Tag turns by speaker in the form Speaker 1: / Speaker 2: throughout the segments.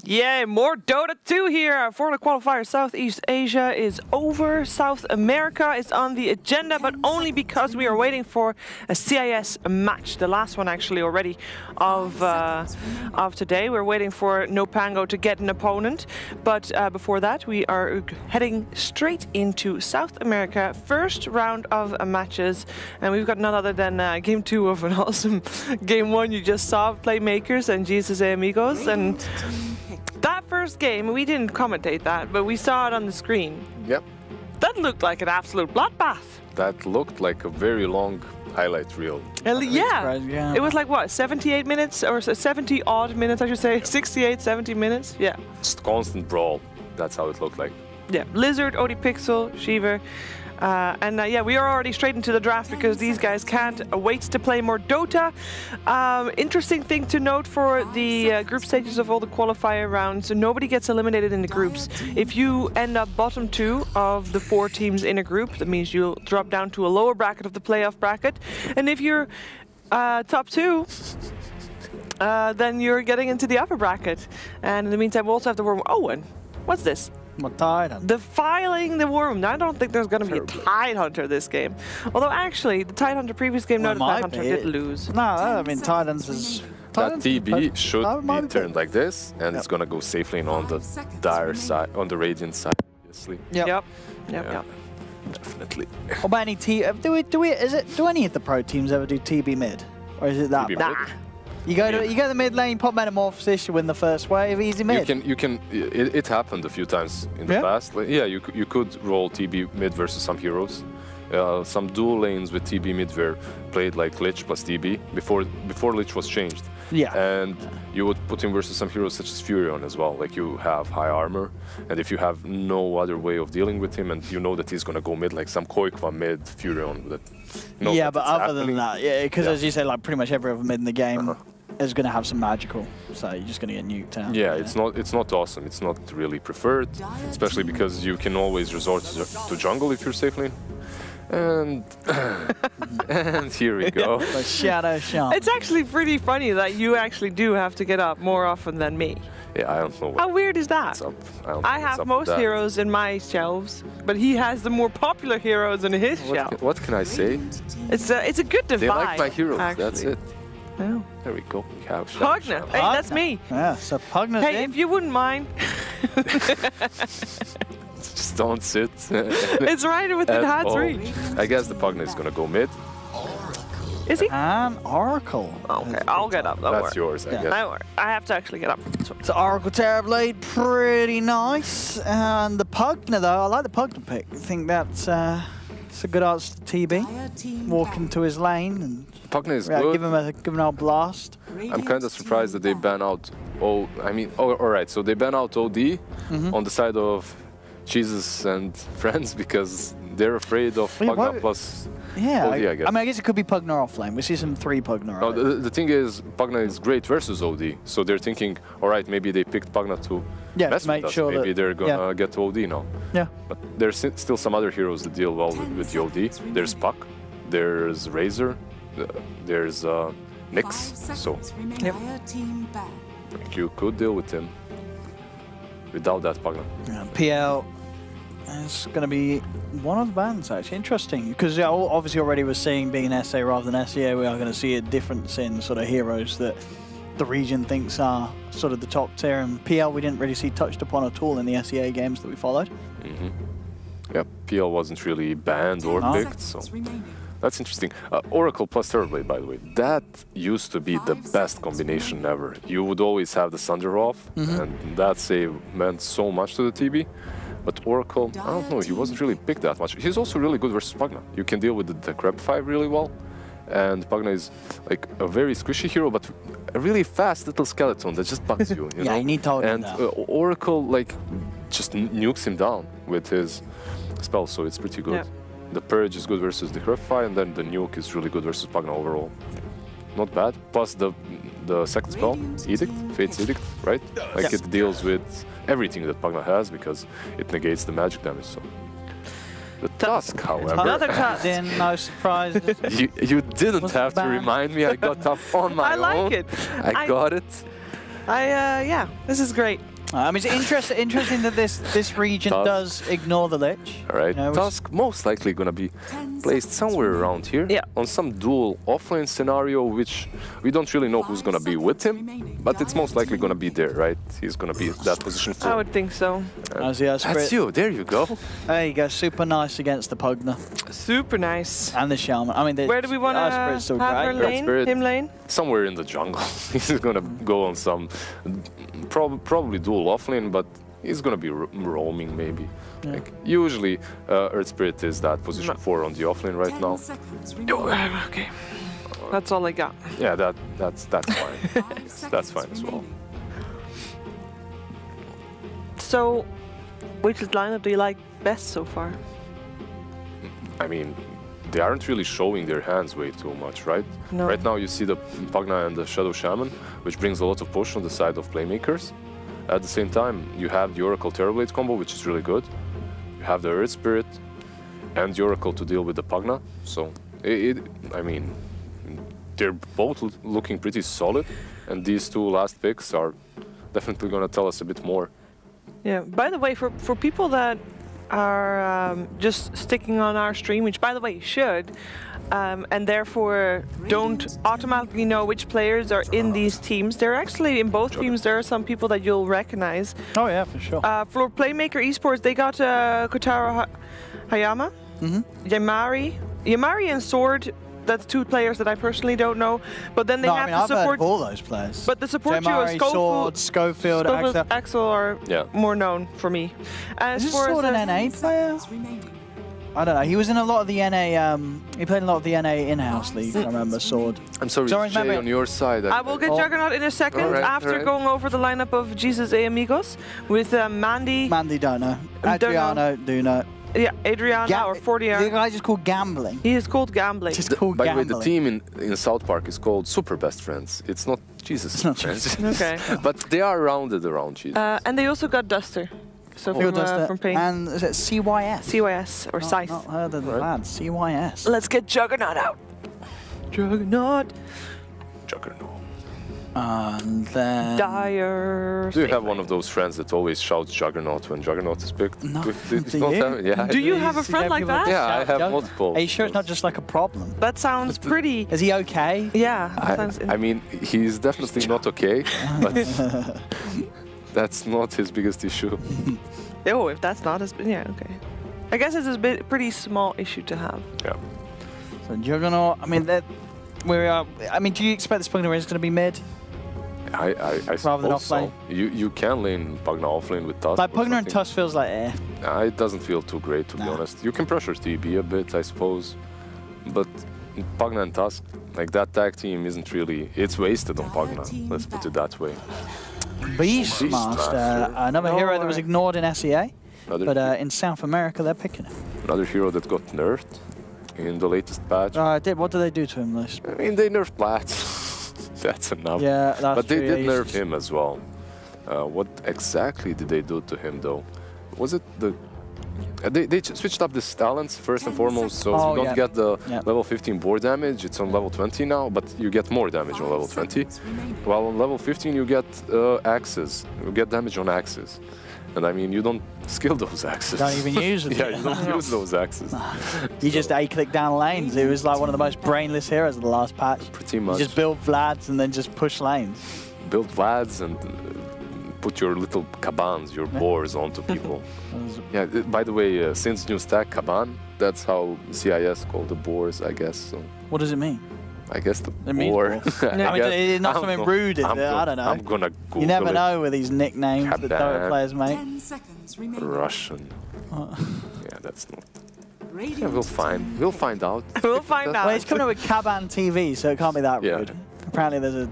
Speaker 1: Yeah, more Dota 2 here for the qualifier. Southeast Asia is over. South America is on the agenda, but only because we are waiting for a CIS match. The last one actually already of today. We're waiting for Nopango to get an opponent. But before that, we are heading straight into South America. First round of matches. And we've got none other than game 2 of an awesome game 1 you just saw, PlayMakers and Jesus Amigos. And that first game, we didn't commentate that, but we saw it on the screen.
Speaker 2: Yep.
Speaker 1: That looked like an absolute bloodbath.
Speaker 2: That looked like a very long highlight reel.
Speaker 1: Yeah. It was like, what, 78 minutes? Or 70 odd minutes, I should say. 68, 70 minutes? Yeah.
Speaker 2: Just constant brawl. That's how it looked like.
Speaker 1: Yeah. Lizard, ODPixel, Shiver. Yeah, we are already straight into the draft because these guys can't wait to play more Dota. Interesting thing to note for the group stages of all the qualifier rounds, nobody gets eliminated in the groups. If you end up bottom 2 of the 4 teams in a group, that means you'll drop down to a lower bracket of the playoff bracket. And if you're top 2, then you're getting into the upper bracket. And in the meantime, we also have the Worm. Oh, and what's this? Defiling the Worm. I don't think there's going to be a Tidehunter this game. Although actually, the Tidehunter previous game, no, the Tidehunter did lose.
Speaker 3: No, I mean, Tidehunter is...
Speaker 2: That TB should be turned like this, and it's going to go safely on the dire side, on the Radiant side, obviously.
Speaker 1: Yep.
Speaker 2: Definitely.
Speaker 3: What about any do any of the pro teams ever do TB mid? Or is it that?
Speaker 1: Nah.
Speaker 3: You go to the mid lane, pop Metamorphosis, you win the first wave, easy mid.
Speaker 2: It happened a few times in the past. Like, yeah, you could roll TB mid versus some heroes. Some dual lanes with TB mid were played like Lich plus TB before Lich was changed.
Speaker 3: Yeah.
Speaker 2: And you would put him versus some heroes such as Furion as well. Like you have high armor, and if you have no other way of dealing with him, and you know that he's gonna go mid, like some Koikwa mid Furion. That,
Speaker 3: yeah, but other than that, because as you say, like pretty much every other mid in the game is going to have some magical, so you're just going to get nuked out.
Speaker 2: Yeah, it's not awesome. It's not really preferred, especially because you can always resort to jungle if you're safe lane. And and here we go.
Speaker 3: Shadow Shaman.
Speaker 1: It's actually pretty funny that you actually do have to get up more often than me.
Speaker 2: Yeah, I don't know.
Speaker 1: How weird is that? I have most heroes in my shelves, but he has the more popular heroes in his shelf.
Speaker 2: What can I say?
Speaker 1: It's a good divide.
Speaker 2: They like my heroes.
Speaker 1: Actually.
Speaker 2: That's it.
Speaker 1: Oh.
Speaker 2: There we go. We have
Speaker 1: Pugna. Hey, that's me.
Speaker 3: Yeah, so Pugna's
Speaker 1: Hey, if you wouldn't mind.
Speaker 2: Just don't sit.
Speaker 1: It's right within hand's reach.
Speaker 2: I guess the Pugna is gonna go mid.
Speaker 1: Is he?
Speaker 3: And Oracle.
Speaker 1: Okay, I'll get up.
Speaker 2: That's yours, I guess.
Speaker 1: Don't worry. I have to actually get up.
Speaker 3: So Oracle Terrorblade, pretty nice. And the Pugna, though, I like the Pugna pick. I think that's it's a good answer to TB. Walk into his lane and
Speaker 2: Pugna is good.
Speaker 3: Give him an old blast.
Speaker 2: I'm kind of surprised that they ban out. All right. So they ban out OD on the side of Jesus and friends because they're afraid of Pugna plus.
Speaker 3: Yeah,
Speaker 2: OD, I guess.
Speaker 3: I mean, I guess it could be Pugna offlane. We see some 3 Pugna.
Speaker 2: No, the thing is, Pugna is great versus OD. So they're thinking, all right, maybe they picked Pugna to mess
Speaker 3: make
Speaker 2: with us.
Speaker 3: sure
Speaker 2: Maybe they're gonna get to OD now.
Speaker 3: Yeah.
Speaker 2: But there's still some other heroes that deal well with the OD. There's Puck, there's Razor, there's Nyx. So you could deal with him without that Pugna.
Speaker 3: Yeah, PL is going to be one of the bans, actually. Interesting, because obviously already we're seeing, being an SA rather than SEA, we are going to see a difference in sort of heroes that the region thinks are sort of the top tier, and PL we didn't really see touched upon at all in the SEA games that we followed.
Speaker 2: Yeah, PL wasn't really banned or picked, so that's interesting. Oracle plus Terrorblade, by the way, that used to be the best combination ever. You would always have the Sunder off, and that save meant so much to the TB. But Oracle, I don't know, he wasn't really picked that much. He's also really good versus Pugna. You can deal with the Decrepify really well. And Pugna is like a very squishy hero, but a really fast little skeleton that just bugs you. You know?
Speaker 3: You need to hold him down.
Speaker 2: Oracle like just nukes him down with his spell, so it's pretty good. Yeah. The Purge is good versus the Decrepify, and then the nuke is really good versus Pugna overall. Not bad. Plus the second spell, Edict, Fate's Edict, right? Like it deals with everything that Pugna has because it negates the magic damage. So the Tusk, however,
Speaker 1: another Tusk.
Speaker 3: Then no surprises.
Speaker 2: you didn't have to remind me. I got up on my own.
Speaker 1: I like it.
Speaker 2: I got it.
Speaker 1: Yeah, this is great.
Speaker 3: I mean, it's interesting that this region does ignore the Lich.
Speaker 2: All right,
Speaker 3: You know,
Speaker 2: Tusk most likely gonna be placed somewhere around here.
Speaker 1: Yeah.
Speaker 2: On some dual offlane scenario, which we don't really know who's gonna be with him, but it's most likely gonna be there, right? He's gonna be at that position 4.
Speaker 1: I would think so.
Speaker 2: That's you. There you go.
Speaker 3: There you go. Super nice against the Pugna
Speaker 1: Super nice.
Speaker 3: and the Shaman. I mean,
Speaker 1: Where do we want to have her lane?
Speaker 2: Spirit.
Speaker 1: Him lane?
Speaker 2: Somewhere in the jungle. He's gonna go on some probably dual offlane, but he's gonna be roaming maybe.
Speaker 3: Yeah.
Speaker 2: Like, usually, Earth Spirit is that position 4 on the offlane right now.
Speaker 1: Okay. That's all I got.
Speaker 2: Yeah, that's fine. That's fine as well.
Speaker 1: So, which lineup do you like best so far?
Speaker 2: I mean, they aren't really showing their hands way too much, right?
Speaker 1: No.
Speaker 2: Right now you see the Pugna and the Shadow Shaman, which brings a lot of push on the side of PlayMakers. At the same time, you have the Oracle Terrorblade combo, which is really good. You have the Earth Spirit and the Oracle to deal with the Pugna. So, I mean, they're both looking pretty solid, and these 2 last picks are definitely going to tell us a bit more.
Speaker 1: Yeah. By the way, for people that are just sticking on our stream, which by the way you should, and therefore don't automatically know which players are in these teams. They're actually in both teams. There are some people that you'll recognize.
Speaker 3: Oh yeah, for sure.
Speaker 1: For PlayMaker Esports, they got Kotaro Hayama, Yamari and Sword. That's 2 players that I personally don't know. But then they have the
Speaker 3: I've
Speaker 1: support.
Speaker 3: heard of all those players.
Speaker 1: But the support duo,
Speaker 3: Schofield,
Speaker 1: Axel are more known for me. As
Speaker 3: is Sword an NA player? I don't know. He was in a lot of the NA. He played in a lot of the NA in-house league. I remember Sword.
Speaker 2: I'm sorry, Jay, on your side.
Speaker 1: I will get Juggernaut in a second after going over the lineup of Jesus Amigos with Mandy.
Speaker 3: Mandy don't know. Adriano do know.
Speaker 1: Yeah, Adriana or 40.
Speaker 3: The guy just called Gambling.
Speaker 1: He is called Gambling.
Speaker 3: Just called
Speaker 2: By
Speaker 3: Gambling.
Speaker 2: the way, the team in South Park is called Super Best Friends. It's not Jesus Friends.
Speaker 1: Okay.
Speaker 2: But they are rounded around Jesus.
Speaker 1: And they also got Duster. So from Pain.
Speaker 3: And is it CYS?
Speaker 1: CYS or Scythe.
Speaker 3: Not heard of the lad. CYS.
Speaker 1: Let's get Juggernaut out. Juggernaut.
Speaker 3: And then...
Speaker 1: Dire.
Speaker 2: Do you have one of those friends that always shouts Juggernaut when Juggernaut is picked?
Speaker 3: No.
Speaker 2: Yeah.
Speaker 1: Do you have a friend like that?
Speaker 2: Yeah, I have multiple.
Speaker 3: Are you sure it's not just like a problem?
Speaker 1: That sounds pretty...
Speaker 3: Is he okay?
Speaker 1: Yeah.
Speaker 2: I mean, he's definitely not okay, but that's not his biggest issue.
Speaker 1: Oh, if that's not his... Yeah, okay. I guess it's a pretty small issue to have.
Speaker 2: Yeah.
Speaker 3: So Juggernaut, I mean, do you expect this Pugna is going to be mid?
Speaker 2: I
Speaker 3: Rather than
Speaker 2: suppose so.
Speaker 3: offlane?
Speaker 2: You can lane Pugna offlane with Tusk.
Speaker 3: Like Pugna and Tusk feels like
Speaker 2: It doesn't feel too great, to be honest. You can pressure TB a bit, I suppose. But Pugna and Tusk, like that tag team isn't really... It's wasted on Pugna, let's put it that way.
Speaker 3: Beastmaster, another hero that was ignored in SEA. But in South America, they're picking it.
Speaker 2: Another hero that got nerfed in the latest patch.
Speaker 3: What did they do to him, Liz?
Speaker 2: I mean, they nerfed Blatt. That's enough.
Speaker 3: Yeah, that's
Speaker 2: But they
Speaker 3: true,
Speaker 2: did nerf him as well. What exactly did they do to him, though? Was it the... They switched up the talents, first and foremost, so you don't get the level 15 board damage. It's on level 20 now, but you get more damage on level 20. While on level 15 you get axes. You get damage on axes. And I mean, you don't skill those axes.
Speaker 3: Don't even use them.
Speaker 2: Yeah, you don't use those axes.
Speaker 3: You just A-click down lanes. It was like one of the most brainless heroes of the last patch.
Speaker 2: Pretty much.
Speaker 3: You just build Vlads and then just push lanes.
Speaker 2: Build Vlads and put your little cabans, your boars onto people. Yeah, by the way, since new stack, caban, that's how CIS called the boars, I guess. So.
Speaker 3: What does it mean?
Speaker 2: I guess the
Speaker 3: it means
Speaker 2: boar.
Speaker 3: I mean, it's not something rude, is it? I don't know.
Speaker 2: I'm gonna Google
Speaker 3: You never
Speaker 2: it.
Speaker 3: know with these nicknames that Dota players make.
Speaker 2: Russian. Yeah, that's not... Yeah, we'll find out.
Speaker 1: We'll find out.
Speaker 3: Well, it's coming up with Caban TV, so it can't be that rude. Apparently there's a...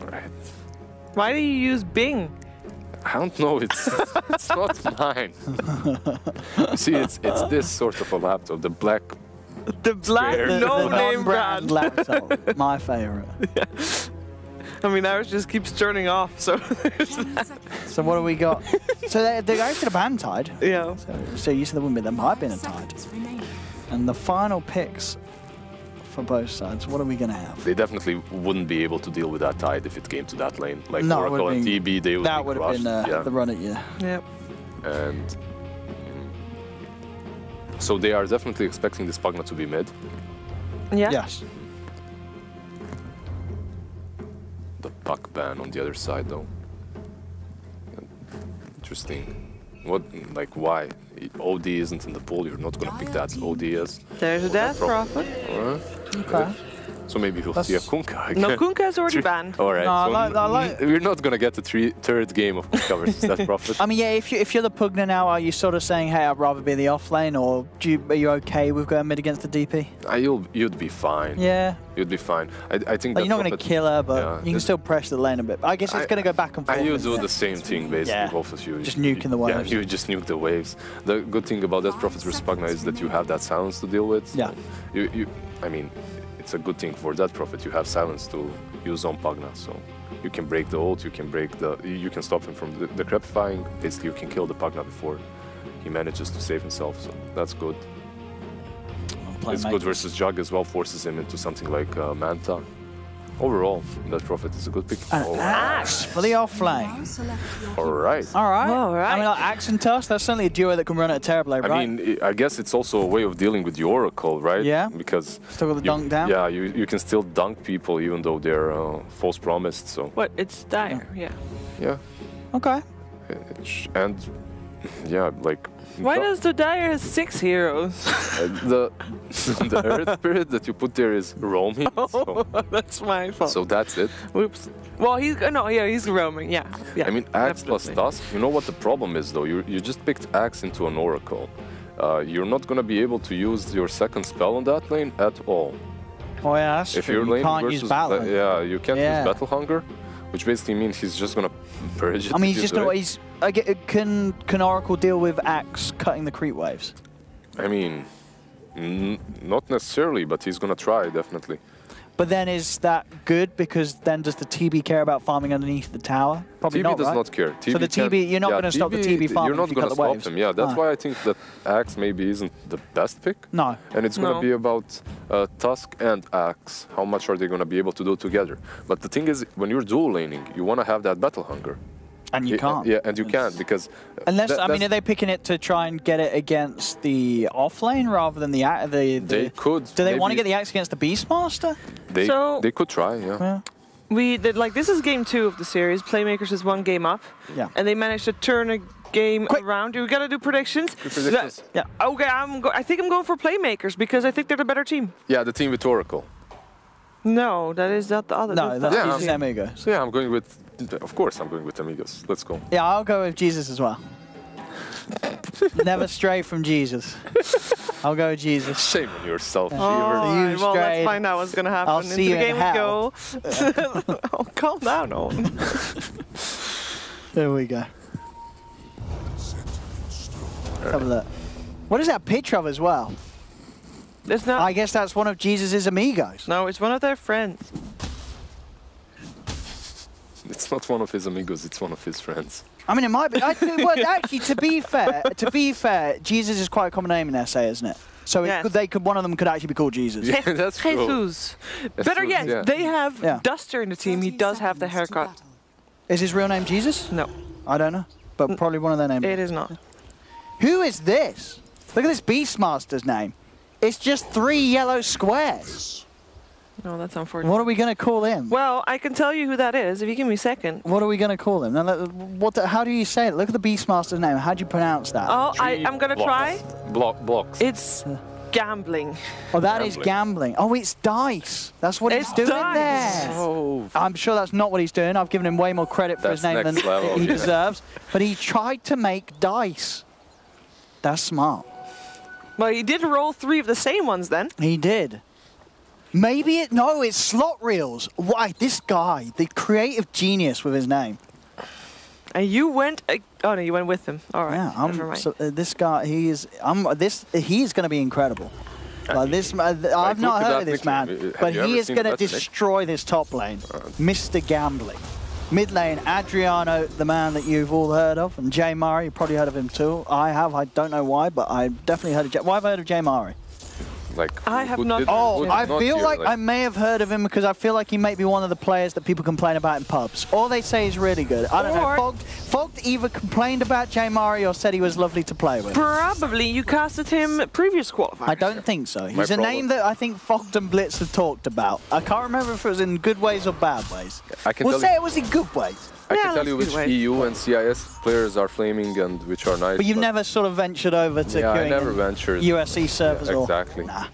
Speaker 2: Alright.
Speaker 1: Why do you use Bing?
Speaker 2: I don't know, it's not mine. You see, it's this sort of a laptop, the black...
Speaker 1: The black no-name brand.
Speaker 3: laptop, my favorite.
Speaker 1: Yeah. I mean, ours just keeps turning off, so there's that.
Speaker 3: So what do we got? So the guys could have banned Tide.
Speaker 1: Yeah.
Speaker 3: So you said there wouldn't be, there might have been a Tide. And the final picks for both sides. What are we going to have?
Speaker 2: They definitely wouldn't be able to deal with that tide if it came to that lane. Like
Speaker 3: No, it
Speaker 2: Oracle
Speaker 3: would've
Speaker 2: and
Speaker 3: been-
Speaker 2: TB, they would
Speaker 3: That
Speaker 2: be
Speaker 3: would have
Speaker 2: crushed.
Speaker 3: been the run at you.
Speaker 1: Yep.
Speaker 2: And so they are definitely expecting this Pugna to be mid.
Speaker 1: Yeah.
Speaker 3: Yes.
Speaker 2: The puck ban on the other side, though. Interesting. What, like, why? OD isn't in the pool, you're not gonna pick that. OD is.
Speaker 1: There's a death prophet.
Speaker 3: Okay.
Speaker 2: So maybe we'll see a Kunkka again.
Speaker 1: No, Kunkka is already banned.
Speaker 2: Alright,
Speaker 3: No, I like-
Speaker 2: we're not gonna get the third game of Kunkka versus that prophet.
Speaker 3: I mean, yeah, if you're the Pugna now, are you sort of saying, hey, I'd rather be the off lane, or are you okay with going mid against the DP?
Speaker 2: You'd be fine.
Speaker 3: Yeah.
Speaker 2: You'd be fine. I think
Speaker 3: Like,
Speaker 2: that
Speaker 3: you're not going to
Speaker 2: prophet-
Speaker 3: kill her, but
Speaker 2: Yeah,
Speaker 3: you can
Speaker 2: it-
Speaker 3: still pressure the lane a bit. I guess it's going to go back and forth.
Speaker 2: And you
Speaker 3: isn't
Speaker 2: do
Speaker 3: it?
Speaker 2: the same thing, basically,
Speaker 3: Yeah.
Speaker 2: both of you.
Speaker 3: Just nuking the waves.
Speaker 2: Yeah, you just nuke the waves. The good thing about that Prophet versus Pugna is that you have that silence to deal with.
Speaker 3: Yeah.
Speaker 2: I mean, it's a good thing for that Prophet. You have silence to use on Pugna, so you can break the ult, you can stop him from the crepifying. Basically, you can kill the Pugna before he manages to save himself, so that's good. It's good versus Jug as well, forces him into something like Manta. Overall, that Prophet is a good pick.
Speaker 3: And Axe for the off lane.
Speaker 2: Alright.
Speaker 3: All right.
Speaker 1: All right.
Speaker 3: I mean, like, Axe and Tusk, that's certainly a duo that can run at a terrible right?
Speaker 2: I mean, I guess it's also a way of dealing with the Oracle, right?
Speaker 3: Yeah.
Speaker 2: Because
Speaker 3: Still got the dunk down?
Speaker 2: Yeah, you can still dunk people even though they're false promised. So
Speaker 1: What? It's dire. Yeah.
Speaker 2: yeah,
Speaker 3: Okay.
Speaker 2: and yeah, like
Speaker 1: Why does the dire have 6 heroes?
Speaker 2: the Earth Spirit that you put there is roaming. So,
Speaker 1: That's my fault.
Speaker 2: so that's it.
Speaker 1: Whoops. Well, he's roaming. Yeah. Yeah.
Speaker 2: I mean, Axe plus
Speaker 1: definitely.
Speaker 2: Tusk. You know what the problem is though? You just picked Axe into an Oracle. You're not gonna be able to use your second spell on that lane at all.
Speaker 3: Oh, yeah, that's
Speaker 2: If
Speaker 3: true.
Speaker 2: you're
Speaker 3: You
Speaker 2: lane
Speaker 3: can't
Speaker 2: versus
Speaker 3: use battle.
Speaker 2: yeah, you can't
Speaker 3: Yeah.
Speaker 2: use Battle Hunger, which basically means he's just gonna purge it.
Speaker 3: I mean,
Speaker 2: if
Speaker 3: he's just
Speaker 2: you do
Speaker 3: going
Speaker 2: it.
Speaker 3: to... Can Oracle deal with Axe cutting the creep waves?
Speaker 2: I mean, not necessarily, but he's gonna try definitely.
Speaker 3: But then is that good? Because then does the TB care about farming underneath the tower? Probably
Speaker 2: TB
Speaker 3: not,
Speaker 2: does
Speaker 3: right?
Speaker 2: not care.
Speaker 3: So the TB, you're not going to stop the TB farming
Speaker 2: You're not
Speaker 3: if you
Speaker 2: gonna
Speaker 3: cut the
Speaker 2: stop
Speaker 3: waves?
Speaker 2: him. Yeah, that's
Speaker 3: Ah.
Speaker 2: why I think that Axe maybe isn't the best pick.
Speaker 3: No.
Speaker 2: And it's gonna
Speaker 1: No.
Speaker 2: be about Tusk and Axe. How much are they gonna be able to do together? But the thing is, when you're dual laning, you wanna have that battle hunger.
Speaker 3: And you can't.
Speaker 2: Yeah, and you can't because.
Speaker 3: Unless, I mean,
Speaker 2: that's-
Speaker 3: are they picking it to try and get it against the off lane rather than the...
Speaker 2: They could.
Speaker 3: Do they want to
Speaker 2: maybe-
Speaker 3: get the Axe against the Beastmaster?
Speaker 2: They could try, yeah.
Speaker 3: Yeah.
Speaker 1: We did like this is game 2 of the series. PlayMakers is 1 game up.
Speaker 3: Yeah.
Speaker 1: And they managed to turn a game
Speaker 3: Quick.
Speaker 1: around. We gotta do predictions.
Speaker 2: predictions.
Speaker 3: Yeah.
Speaker 1: Okay, I think I'm going for PlayMakers because I think they're the better team.
Speaker 2: Yeah, the team with Oracle.
Speaker 1: No, that is not the other.
Speaker 3: No, that's
Speaker 2: Yeah.
Speaker 3: Jesus Amigos.
Speaker 2: So yeah, I'm going with. Of course, I'm going with Amigos. Let's go.
Speaker 3: Yeah, I'll go with Jesus as well. Never stray from Jesus. I'll go with Jesus.
Speaker 2: Shame on yourself,
Speaker 1: All
Speaker 2: Shiver.
Speaker 1: right,
Speaker 3: you
Speaker 1: well, let's
Speaker 3: strayed.
Speaker 1: find out what's gonna happen.
Speaker 3: I'll
Speaker 1: Into
Speaker 3: see
Speaker 1: the
Speaker 3: you in
Speaker 1: game we
Speaker 3: hell.
Speaker 1: go. Oh, calm down, Owen.
Speaker 3: There we go. Have a look. What is that picture of as well?
Speaker 1: It's not.
Speaker 3: I guess that's one of Jesus' amigos.
Speaker 1: No, it's one of their friends.
Speaker 2: It's not one of his amigos, it's one of his friends.
Speaker 3: I mean, it might be. Well, actually, to be fair, Jesus is quite a common name in SA, isn't it? So
Speaker 1: Yes.
Speaker 3: one of them could actually be called Jesus.
Speaker 2: Yeah, that's true.
Speaker 1: Jesus.
Speaker 2: That's
Speaker 1: Better
Speaker 2: true,
Speaker 1: yet,
Speaker 2: yeah.
Speaker 1: they have
Speaker 3: Yeah.
Speaker 1: Duster in the team. He does have the haircut.
Speaker 3: Is his real name Jesus?
Speaker 1: No,
Speaker 3: I don't know, but probably one of their names.
Speaker 1: it is not.
Speaker 3: Who is this? Look at this Beastmaster's name. It's just 3 yellow squares.
Speaker 1: No, that's unfortunate.
Speaker 3: What are we going to call him?
Speaker 1: Well, I can tell you who that is if you give me a second.
Speaker 3: What are we going to call him? Now, how do you say it? Look at the Beastmaster's name. How do you pronounce that?
Speaker 1: Oh, I'm gonna try.
Speaker 2: Blocks.
Speaker 1: It's gambling.
Speaker 3: Oh, that is
Speaker 2: Gambling.
Speaker 3: gambling. Oh, it's dice. That's what
Speaker 1: It's
Speaker 3: he's doing
Speaker 1: dice.
Speaker 3: there.
Speaker 2: Oh,
Speaker 3: I'm sure that's not what he's doing. I've given him way more credit for his
Speaker 2: That's
Speaker 3: name than
Speaker 2: next level,
Speaker 3: he
Speaker 2: yeah.
Speaker 3: deserves. But he tried to make dice. That's smart.
Speaker 1: Well, he did roll 3 of the same ones then.
Speaker 3: He did. Maybe it's slot reels. Why, this guy, the creative genius with his name.
Speaker 1: And you went. Oh no, you went with him. All right.
Speaker 3: Yeah,
Speaker 1: Never mind.
Speaker 3: so, this guy, he's going to be incredible. Like this, I've
Speaker 2: look
Speaker 3: not
Speaker 2: at
Speaker 3: heard
Speaker 2: that
Speaker 3: of this
Speaker 2: nickname.
Speaker 3: man,
Speaker 2: Have
Speaker 3: but
Speaker 2: you
Speaker 3: he
Speaker 2: ever
Speaker 3: is
Speaker 2: seen
Speaker 3: going to
Speaker 2: that nickname?
Speaker 3: destroy this top lane. Mr. Gambling. Mid lane, Adriano, the man that you've all heard of, and Jay Murray, you probably heard of him too. I have, I don't know why, but I definitely heard of Jay. Why have I heard of Jay Murray?
Speaker 2: Like,
Speaker 1: I have
Speaker 2: who
Speaker 1: not-
Speaker 2: did-
Speaker 3: Oh,
Speaker 2: who
Speaker 3: I
Speaker 2: did not
Speaker 3: feel
Speaker 2: hear,
Speaker 3: like I may have heard of him because I feel like he may be one of the players that people complain about in pubs. Or they say he's really good. I don't know. Fogged either complained about J Mari or said he was lovely to play with.
Speaker 1: Probably you casted him previous qualifiers.
Speaker 3: I don't think so. He's a
Speaker 2: problem-
Speaker 3: name that I think Fogged and Blitz have talked about. I can't remember if it was in good ways or bad ways.
Speaker 2: I can
Speaker 3: We'll
Speaker 2: tell
Speaker 3: say
Speaker 2: you,
Speaker 3: it was in good ways.
Speaker 2: I
Speaker 1: Yeah,
Speaker 2: can tell
Speaker 1: that's
Speaker 2: you
Speaker 1: a
Speaker 2: which
Speaker 1: good way.
Speaker 2: EU and CIS players are flaming and which are nice.
Speaker 3: But you've
Speaker 2: but-
Speaker 3: never sort of ventured over to
Speaker 2: Yeah, I
Speaker 3: queuing
Speaker 2: never
Speaker 3: in
Speaker 2: ventured.
Speaker 3: USC servers or...
Speaker 2: Exactly.
Speaker 3: Nah.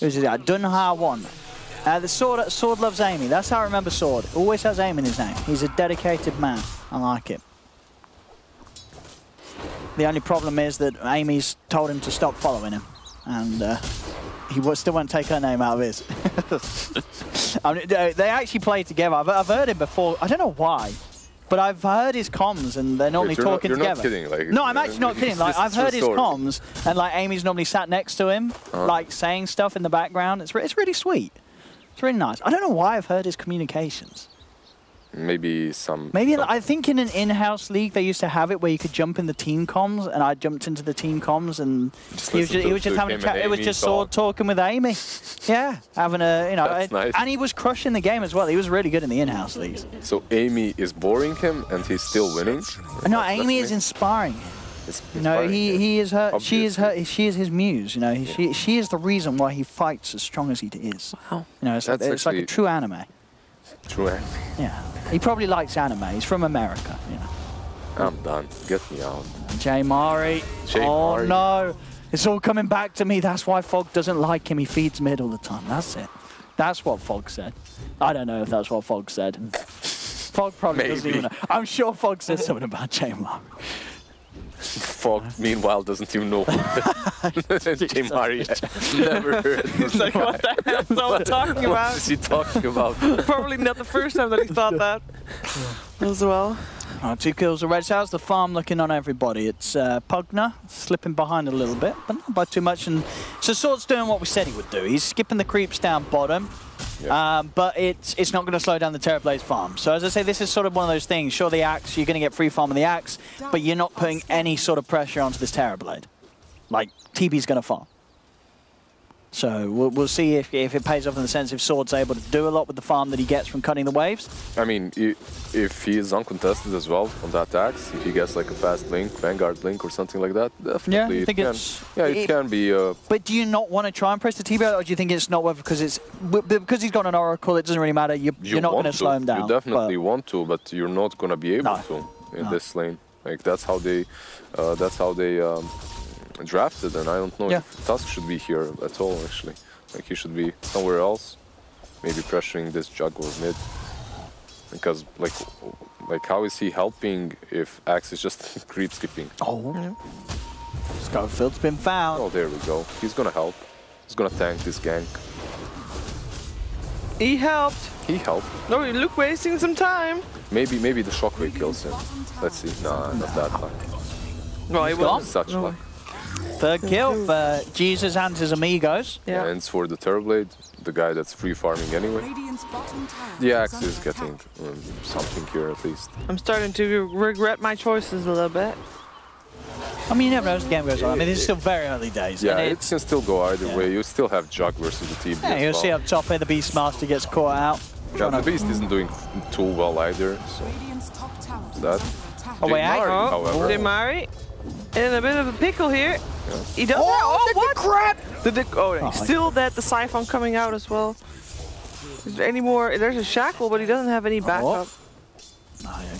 Speaker 3: Who's it? Dunha 1. The Sword loves Amy. That's how I remember Sword. Always has aim in his name. He's a dedicated man. I like it. The only problem is that Amy's told him to stop following him. And he still won't take her name out of his. I mean, they actually play together. I've heard him before. I don't know why. But I've heard his comms and they're normally
Speaker 2: You're
Speaker 3: talking
Speaker 2: not
Speaker 3: together.
Speaker 2: kidding, like,
Speaker 3: no, I'm actually not kidding. Like,
Speaker 2: this
Speaker 3: I've
Speaker 2: is true
Speaker 3: heard his
Speaker 2: story.
Speaker 3: comms and like Amy's normally sat next to him, like saying stuff in the background. It's really sweet. It's really nice. I don't know why I've heard his communications.
Speaker 2: Maybe some...
Speaker 3: Maybe I think in an in-house league they used to have it where you could jump in the team comms, and I jumped into the team comms, and he was just having a chat. It was just Sword talking with Amy. Yeah, having a
Speaker 2: That's nice.
Speaker 3: and he was crushing the game as well. He was really good in the in-house leagues.
Speaker 2: So Amy is boring him and he's still winning?
Speaker 3: No,
Speaker 2: That's
Speaker 3: Amy is
Speaker 2: amazing.
Speaker 3: inspiring him.
Speaker 2: It's
Speaker 3: You know,
Speaker 2: inspiring,
Speaker 3: he
Speaker 2: yeah.
Speaker 3: is her. She is her.
Speaker 2: Obviously.
Speaker 3: She is his muse. You know, she is the reason why he fights as strong as he is.
Speaker 1: Wow.
Speaker 3: You know, it's like
Speaker 2: That's
Speaker 3: a
Speaker 2: actually-
Speaker 3: true anime.
Speaker 2: True.
Speaker 3: Yeah, he probably likes anime. He's from America. You know.
Speaker 2: I'm done. Get me out.
Speaker 3: J Mari.
Speaker 2: J
Speaker 3: Oh
Speaker 2: Mari.
Speaker 3: no, it's all coming back to me. That's why Fogg doesn't like him. He feeds mid all the time. That's it. That's what Fogg said. I don't know if that's what Fogg said. Fogg probably doesn't
Speaker 2: Maybe.
Speaker 3: even know. I'm sure Fogg said something about J Mari.
Speaker 2: Fogg, meanwhile, doesn't even know. J Mari never heard.
Speaker 1: It's like, what the hell is all talking
Speaker 2: What
Speaker 1: about?
Speaker 2: is he talking about?
Speaker 1: Probably not the first time that he thought that as well.
Speaker 3: 2 kills already. So how's the farm looking on everybody? It's Pugner slipping behind a little bit, but not by too much. And so Sword's doing what we said he would do. He's skipping the creeps down bottom.
Speaker 2: Yeah.
Speaker 3: But it's not going to slow down the Terrorblade farm. So as I say, this is sort of one of those things. Sure, the axe, you're going to get free farm on the axe, but you're not putting any sort of pressure onto this Terrorblade. Like, TB's going to farm. So we'll see if it pays off in the sense if Sword's able to do a lot with the farm that he gets from cutting the waves.
Speaker 2: I mean, if he is uncontested as well on that axe, if he gets like a fast link, Vanguard link or something like that, definitely
Speaker 3: Yeah, I think
Speaker 2: it can.
Speaker 3: it's...
Speaker 2: Yeah, it can be.
Speaker 3: But do you not want to try and press the T-Bar, or do you think it's not worth it because he's got an Oracle, it doesn't really matter, you're not going to slow him down?
Speaker 2: You definitely want to, but you're not going to be able
Speaker 3: No.
Speaker 2: to in this lane. Like that's how they drafted, and I don't know if Tusk should be here at all. Actually, like he should be somewhere else, maybe pressuring this juggler mid. Because like how is he helping if Axe is just creep skipping?
Speaker 3: Oh, Schofield's been found.
Speaker 2: Oh, there we go. He's gonna help. He's gonna tank this gank.
Speaker 1: He helped.
Speaker 2: He helped.
Speaker 1: No, look, wasting some time.
Speaker 2: Maybe the shockwave kills him. Let's see. Nah, not that luck.
Speaker 1: No, he
Speaker 3: gone.
Speaker 1: was
Speaker 2: Such luck.
Speaker 3: Third kill for Jesus and his Amigos.
Speaker 1: Yeah.
Speaker 2: And it's for the Terrorblade, the guy that's free farming anyway. The Axe is getting something here at least.
Speaker 1: I'm starting to regret my choices a little bit.
Speaker 3: I mean, you never know as the game goes on. I mean, it's still very early days.
Speaker 2: Yeah,
Speaker 3: and
Speaker 2: it can still go either way. You still have Jug versus the TB
Speaker 3: yeah,
Speaker 2: as
Speaker 3: you'll
Speaker 2: well.
Speaker 3: see up top here, the Beastmaster gets caught out.
Speaker 2: Yeah, the Beast isn't doing too well either, so that.
Speaker 3: Oh, wait,
Speaker 2: J Mari, however.
Speaker 1: J Mari in a bit of a pickle here.
Speaker 2: Yeah.
Speaker 1: He does what?
Speaker 3: crap!
Speaker 1: He's still dead. The Siphon coming out as well. Is there any more? There's a shackle, but he doesn't have any backup.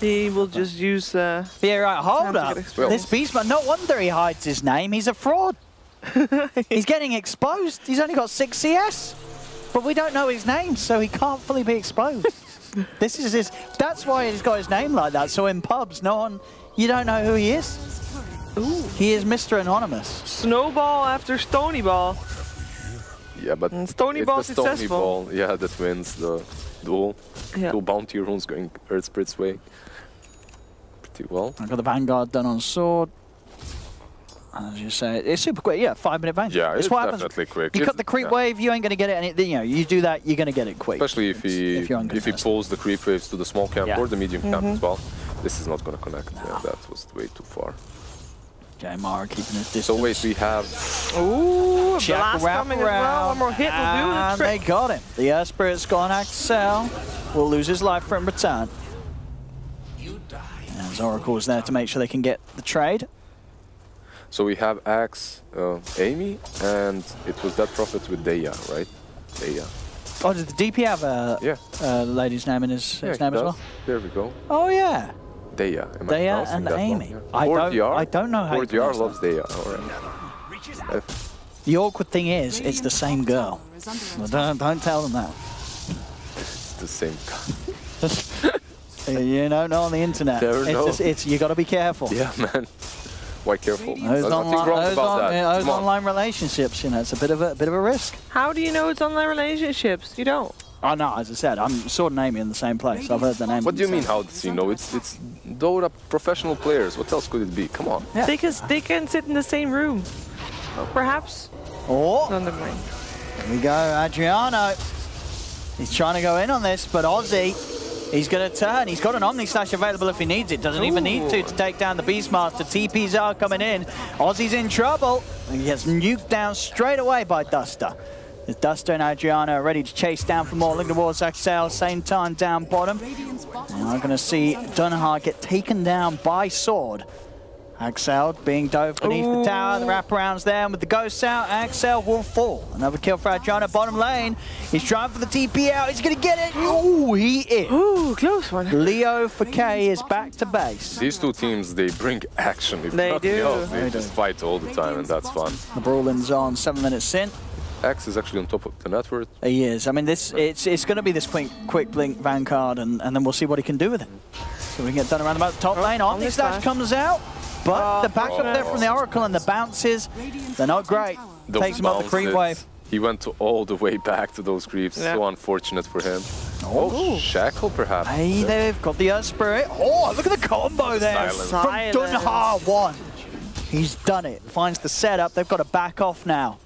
Speaker 1: He will just use.
Speaker 3: Yeah, right, hold
Speaker 1: Time to
Speaker 3: up.
Speaker 1: get exposed.
Speaker 3: This Beastmaster, no wonder he hides his name. He's a fraud. He's getting exposed. He's only got 6 CS. But we don't know his name, so he can't fully be exposed. This is his. That's why he's got his name like that. So in pubs, you don't know who he is.
Speaker 1: Ooh.
Speaker 3: He is Mr. Anonymous.
Speaker 1: Snowball after Stony Ball.
Speaker 2: Yeah, but
Speaker 1: And Stony
Speaker 2: it's
Speaker 1: Ball
Speaker 2: the Stony
Speaker 1: successful.
Speaker 2: Ball, yeah, that wins the duel.
Speaker 1: Yeah.
Speaker 2: 2 bounty runes going Earth Spirit's way. Pretty well.
Speaker 3: I've got the Vanguard done on Sword. And as you say, it's super quick. Yeah, 5-minute Vanguard.
Speaker 2: Yeah,
Speaker 3: That's
Speaker 2: it's
Speaker 3: what happens.
Speaker 2: definitely quick.
Speaker 3: You
Speaker 2: It's-
Speaker 3: cut the creep
Speaker 2: yeah.
Speaker 3: wave, you ain't going to get it. And you know, you do that, you're going to get it quick.
Speaker 2: Especially if he
Speaker 3: you're
Speaker 2: if he pulls the creep waves to the small camp
Speaker 3: Yeah.
Speaker 2: or the medium camp as well. This is not going to connect. Yeah, that was way too far.
Speaker 3: Mara keeping his distance.
Speaker 2: So wait, we have...
Speaker 1: Ooh,
Speaker 3: Check
Speaker 1: blast coming as well. One more hit will do the
Speaker 3: And they
Speaker 1: trick.
Speaker 3: got him. The Earth Spirit's gone. Axel will lose his life for in return. And Oracle's there to make sure they can get the trade.
Speaker 2: So we have Axe, Amy, and it was that prophet with Deya, right? Deya.
Speaker 3: Oh, did the DP have the lady's name in his name as well?
Speaker 2: There we go.
Speaker 3: Oh, yeah.
Speaker 2: Deya. Am I
Speaker 3: Deya
Speaker 2: pronouncing
Speaker 3: and
Speaker 2: that
Speaker 3: Amy.
Speaker 2: wrong? Yeah.
Speaker 3: I don't know how you
Speaker 2: DR
Speaker 3: pronounce
Speaker 2: loves
Speaker 3: that.
Speaker 2: Deya. All right.
Speaker 3: The awkward thing is, it's the same girl. Well, don't tell them that.
Speaker 2: It's the same guy.
Speaker 3: You don't know on the internet.
Speaker 2: Never know.
Speaker 3: You got to be careful.
Speaker 2: Yeah, man. Why careful?
Speaker 3: Those,
Speaker 2: There's nothing wrong about that.
Speaker 3: those online relationships, you know, it's a bit of a risk.
Speaker 1: How do you know it's online relationships? You don't.
Speaker 3: Oh no, as I said, I'm Sword and Amy in the same place. I've heard the name.
Speaker 2: What do you mean, how does he know? It's Dota professional players. What else could it be? Come on.
Speaker 3: Yeah.
Speaker 1: They can sit in the same room. Well, perhaps.
Speaker 3: Oh,
Speaker 1: No, never mind.
Speaker 3: here we go, Adriano. He's trying to go in on this, but Ozzy, he's going to turn. He's got an Omni Slash available if he needs it. Doesn't even need to take down the Beastmaster. TPs are coming in. Ozzy's in trouble. He gets nuked down straight away by Duster. There's Duster and Adriano are ready to chase down for more. Look towards Axel, same time down bottom. And we're going to see Dunhar get taken down by Sword. Axel being dove beneath the tower, the wraparound's there, and with the ghosts out, Axel will fall. Another kill for Adriano, bottom lane. He's trying for the TP out, he's gonna get it. Ooh, he is.
Speaker 1: Ooh, close one.
Speaker 3: Leo for K is back to base.
Speaker 2: These two teams, they bring action. If
Speaker 1: They
Speaker 2: nothing
Speaker 1: do.
Speaker 2: else, they
Speaker 3: They
Speaker 2: just
Speaker 3: do.
Speaker 2: fight all the time, and that's fun.
Speaker 3: The brawling's on, 7 minutes in.
Speaker 2: Axe is actually on top of the network.
Speaker 3: He is. I mean, it's going to be this quick blink Vanguard, and then we'll see what he can do with it. So we can get done around about the top lane. Omni Slash comes out, but the backup there from the Oracle and the bounces, they're not great.
Speaker 2: Those
Speaker 3: Takes him up the creep
Speaker 2: bounces,
Speaker 3: wave.
Speaker 2: He went all the way back to those creeps.
Speaker 1: Yeah.
Speaker 2: So unfortunate for him. Oh, Shackle perhaps.
Speaker 3: Hey, they've got the Earth Spirit. Oh, look at the combo there
Speaker 2: Silence.
Speaker 3: from Dunhar 1. He's done it. Finds the setup. They've got to back off now.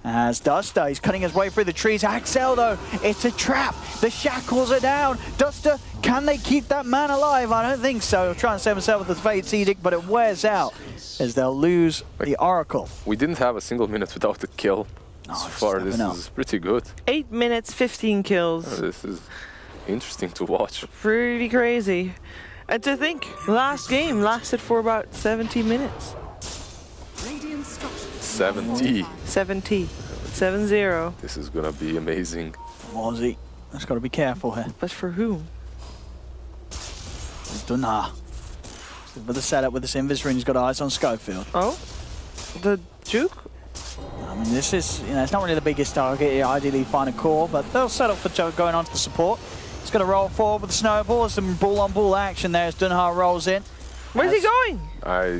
Speaker 3: As Duster, he's cutting his way through the trees. Axel, though, it's a trap. The shackles are down. Duster, can they keep that man alive? I don't think so. He'll try and save himself with the Fate's Edict, but it wears out as they'll lose the Oracle.
Speaker 2: We didn't have a single minute without a kill. So far, this is pretty good.
Speaker 1: 8 minutes, 15 kills.
Speaker 2: This is interesting to watch.
Speaker 1: Pretty crazy. And to think, last game lasted for about 70 minutes.
Speaker 2: 70.
Speaker 1: 70. 7-0.
Speaker 2: This is gonna be amazing.
Speaker 3: Ozzy, just got to be careful here.
Speaker 1: But for whom?
Speaker 3: Dunhar. With the setup with this Invis ring, he's got eyes on Schofield.
Speaker 1: Oh? The Duke?
Speaker 3: I mean, this is, you know, it's not really the biggest target. You ideally find a core, but they'll settle for going on to the support. He's going to roll forward with the snowball. Some ball-on-ball action there as Dunhar rolls in.
Speaker 1: Where's he going?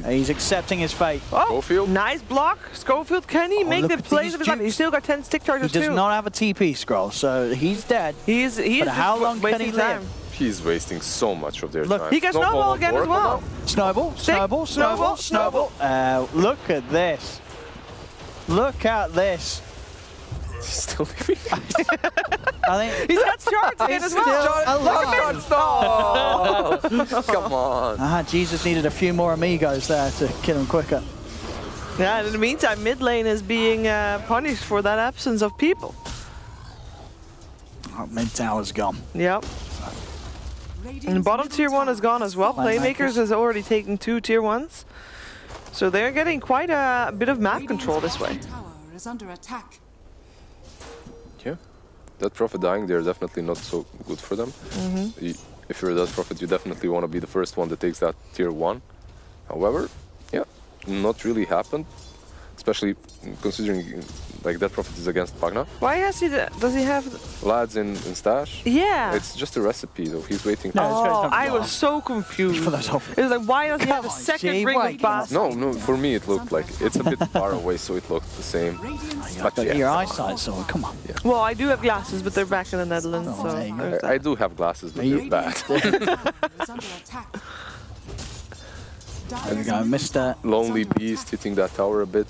Speaker 3: He's accepting his fate.
Speaker 1: Oh,
Speaker 2: Schofield?
Speaker 1: nice block. Schofield, can he make
Speaker 3: look
Speaker 1: the
Speaker 3: at
Speaker 1: plays
Speaker 3: these
Speaker 1: of his life?
Speaker 3: Dukes.
Speaker 1: He's still got 10 stick
Speaker 3: He
Speaker 1: charges
Speaker 3: does
Speaker 1: too.
Speaker 3: not have a TP scroll, so he's dead.
Speaker 1: He is
Speaker 3: But how long can he live?
Speaker 2: He's wasting so much of their
Speaker 3: Look,
Speaker 2: time.
Speaker 1: He can snowball again as
Speaker 2: Oracle
Speaker 1: well.
Speaker 2: now?
Speaker 3: Snowball, snowball, snowball, snowball. Look at this. Look at this.
Speaker 2: He's still living.
Speaker 3: I think
Speaker 1: He's got charge again as well.
Speaker 3: alive.
Speaker 2: Come on.
Speaker 3: Jesus needed a few more amigos there to kill him quicker.
Speaker 1: Yeah, and in the meantime, mid lane is being punished for that absence of people.
Speaker 3: Oh, mid tower's gone.
Speaker 1: Yep. And bottom tier 1 is gone as well. PlayMakers has already taken 2 tier 1s. So they're getting quite a bit of map control this way.
Speaker 2: Yeah. That Prophet dying there definitely not so good for them. If you're that Prophet, you definitely want to be the first one that takes that tier 1. However, yeah, not really happened. Especially considering like that Prophet is against Pagna.
Speaker 1: Why does he have...
Speaker 2: Lads in stash.
Speaker 1: Yeah.
Speaker 2: It's just a recipe though. He's waiting.
Speaker 3: No, it's
Speaker 1: Oh,
Speaker 3: got
Speaker 1: I was so confused.
Speaker 3: For those
Speaker 1: It was like, why doesn't he have a
Speaker 3: Come on,
Speaker 1: second
Speaker 3: G,
Speaker 1: ring
Speaker 3: wait,
Speaker 1: of pass?
Speaker 2: No, for me it looked like it's a bit far away, so it looked the same. But yeah,
Speaker 3: Your eyesight, so come on.
Speaker 1: Well, I do have glasses, but they're back in the Netherlands,
Speaker 3: Oh,
Speaker 1: so...
Speaker 3: there you go.
Speaker 1: there's that.
Speaker 2: I do have glasses, but they're bad.
Speaker 3: There we go, Mr.
Speaker 2: Lonely Beast hitting that tower a bit.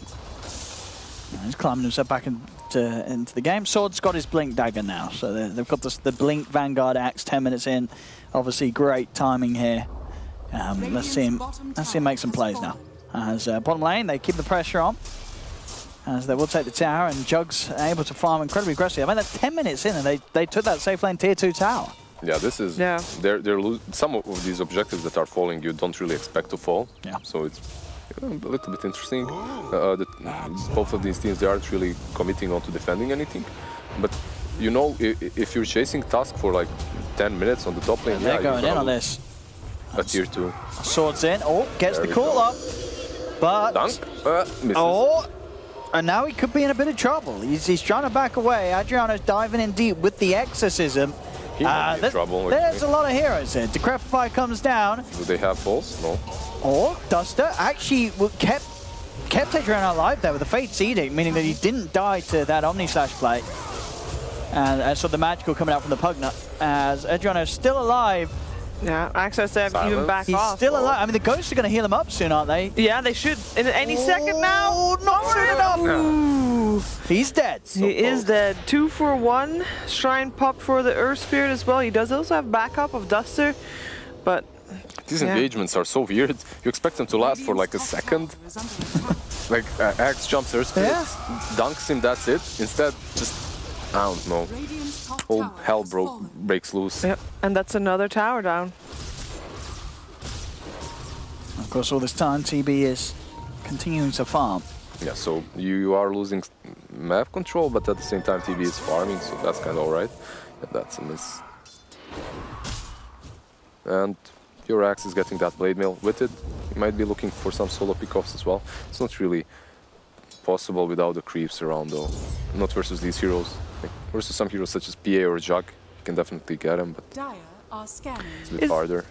Speaker 3: He's climbing himself back into the game. Sword's got his Blink Dagger now, so they've got the Blink Vanguard Axe 10 minutes in. Obviously, great timing here. Let's see him make some plays now. As bottom lane, they keep the pressure on. As they will take the tower, and Jug's able to farm incredibly aggressively. I mean, they're 10 minutes in, and they took that safe lane tier 2 tower.
Speaker 2: Yeah, this is...
Speaker 1: Yeah.
Speaker 2: Some of these objectives that are falling, you don't really expect to fall.
Speaker 3: Yeah.
Speaker 2: So it's a little bit interesting. Both of these teams, they aren't really committing on to defending anything. But, you know, if you're chasing Tusk for like 10 minutes on the top lane,
Speaker 3: they're going in on this.
Speaker 2: A tier 2.
Speaker 3: Swords in. Oh, gets the call up. But...
Speaker 2: Dunk. Misses.
Speaker 3: Oh! And now he could be in a bit of trouble. He's trying to back away. Adriano's diving in deep with the exorcism.
Speaker 2: He might be in trouble.
Speaker 3: There's a lot of heroes here. Decrepify comes down.
Speaker 2: Do they have falls? No.
Speaker 3: Oh, Duster actually kept Adriano alive there with the Fate's Edict, meaning that he didn't die to that Omni-Slash play. And so the magical coming out from the Pugna. As Adriano's still alive.
Speaker 1: Yeah, access them even back
Speaker 3: He's
Speaker 1: off.
Speaker 3: still alive. I mean, the ghosts are going to heal him up soon, aren't they?
Speaker 1: Yeah, they should. In any second now.
Speaker 3: Oh, not soon enough.
Speaker 1: Ooh.
Speaker 3: He's dead.
Speaker 1: He is dead. 2 for 1. Shrine popped for the Earth Spirit as well. He does also have backup of Duster, but
Speaker 2: these engagements are so weird. You expect them to last for like a second. Like Axe jumps Earth Spirit, dunks him, that's it. Instead, just I don't know. Whole hell breaks loose.
Speaker 1: Yep, and that's another tower down.
Speaker 3: Of course, all this time, TB is continuing to farm.
Speaker 2: Yeah, so you are losing map control, but at the same time, TB is farming, so that's kind of alright. And that's a miss. And your Axe is getting that blade mail with it. You might be looking for some solo pickoffs as well. It's not really possible without the creeps around, though. Not versus these heroes. Like, versus some heroes such as PA or Jug, you can definitely get them, but it's a bit harder.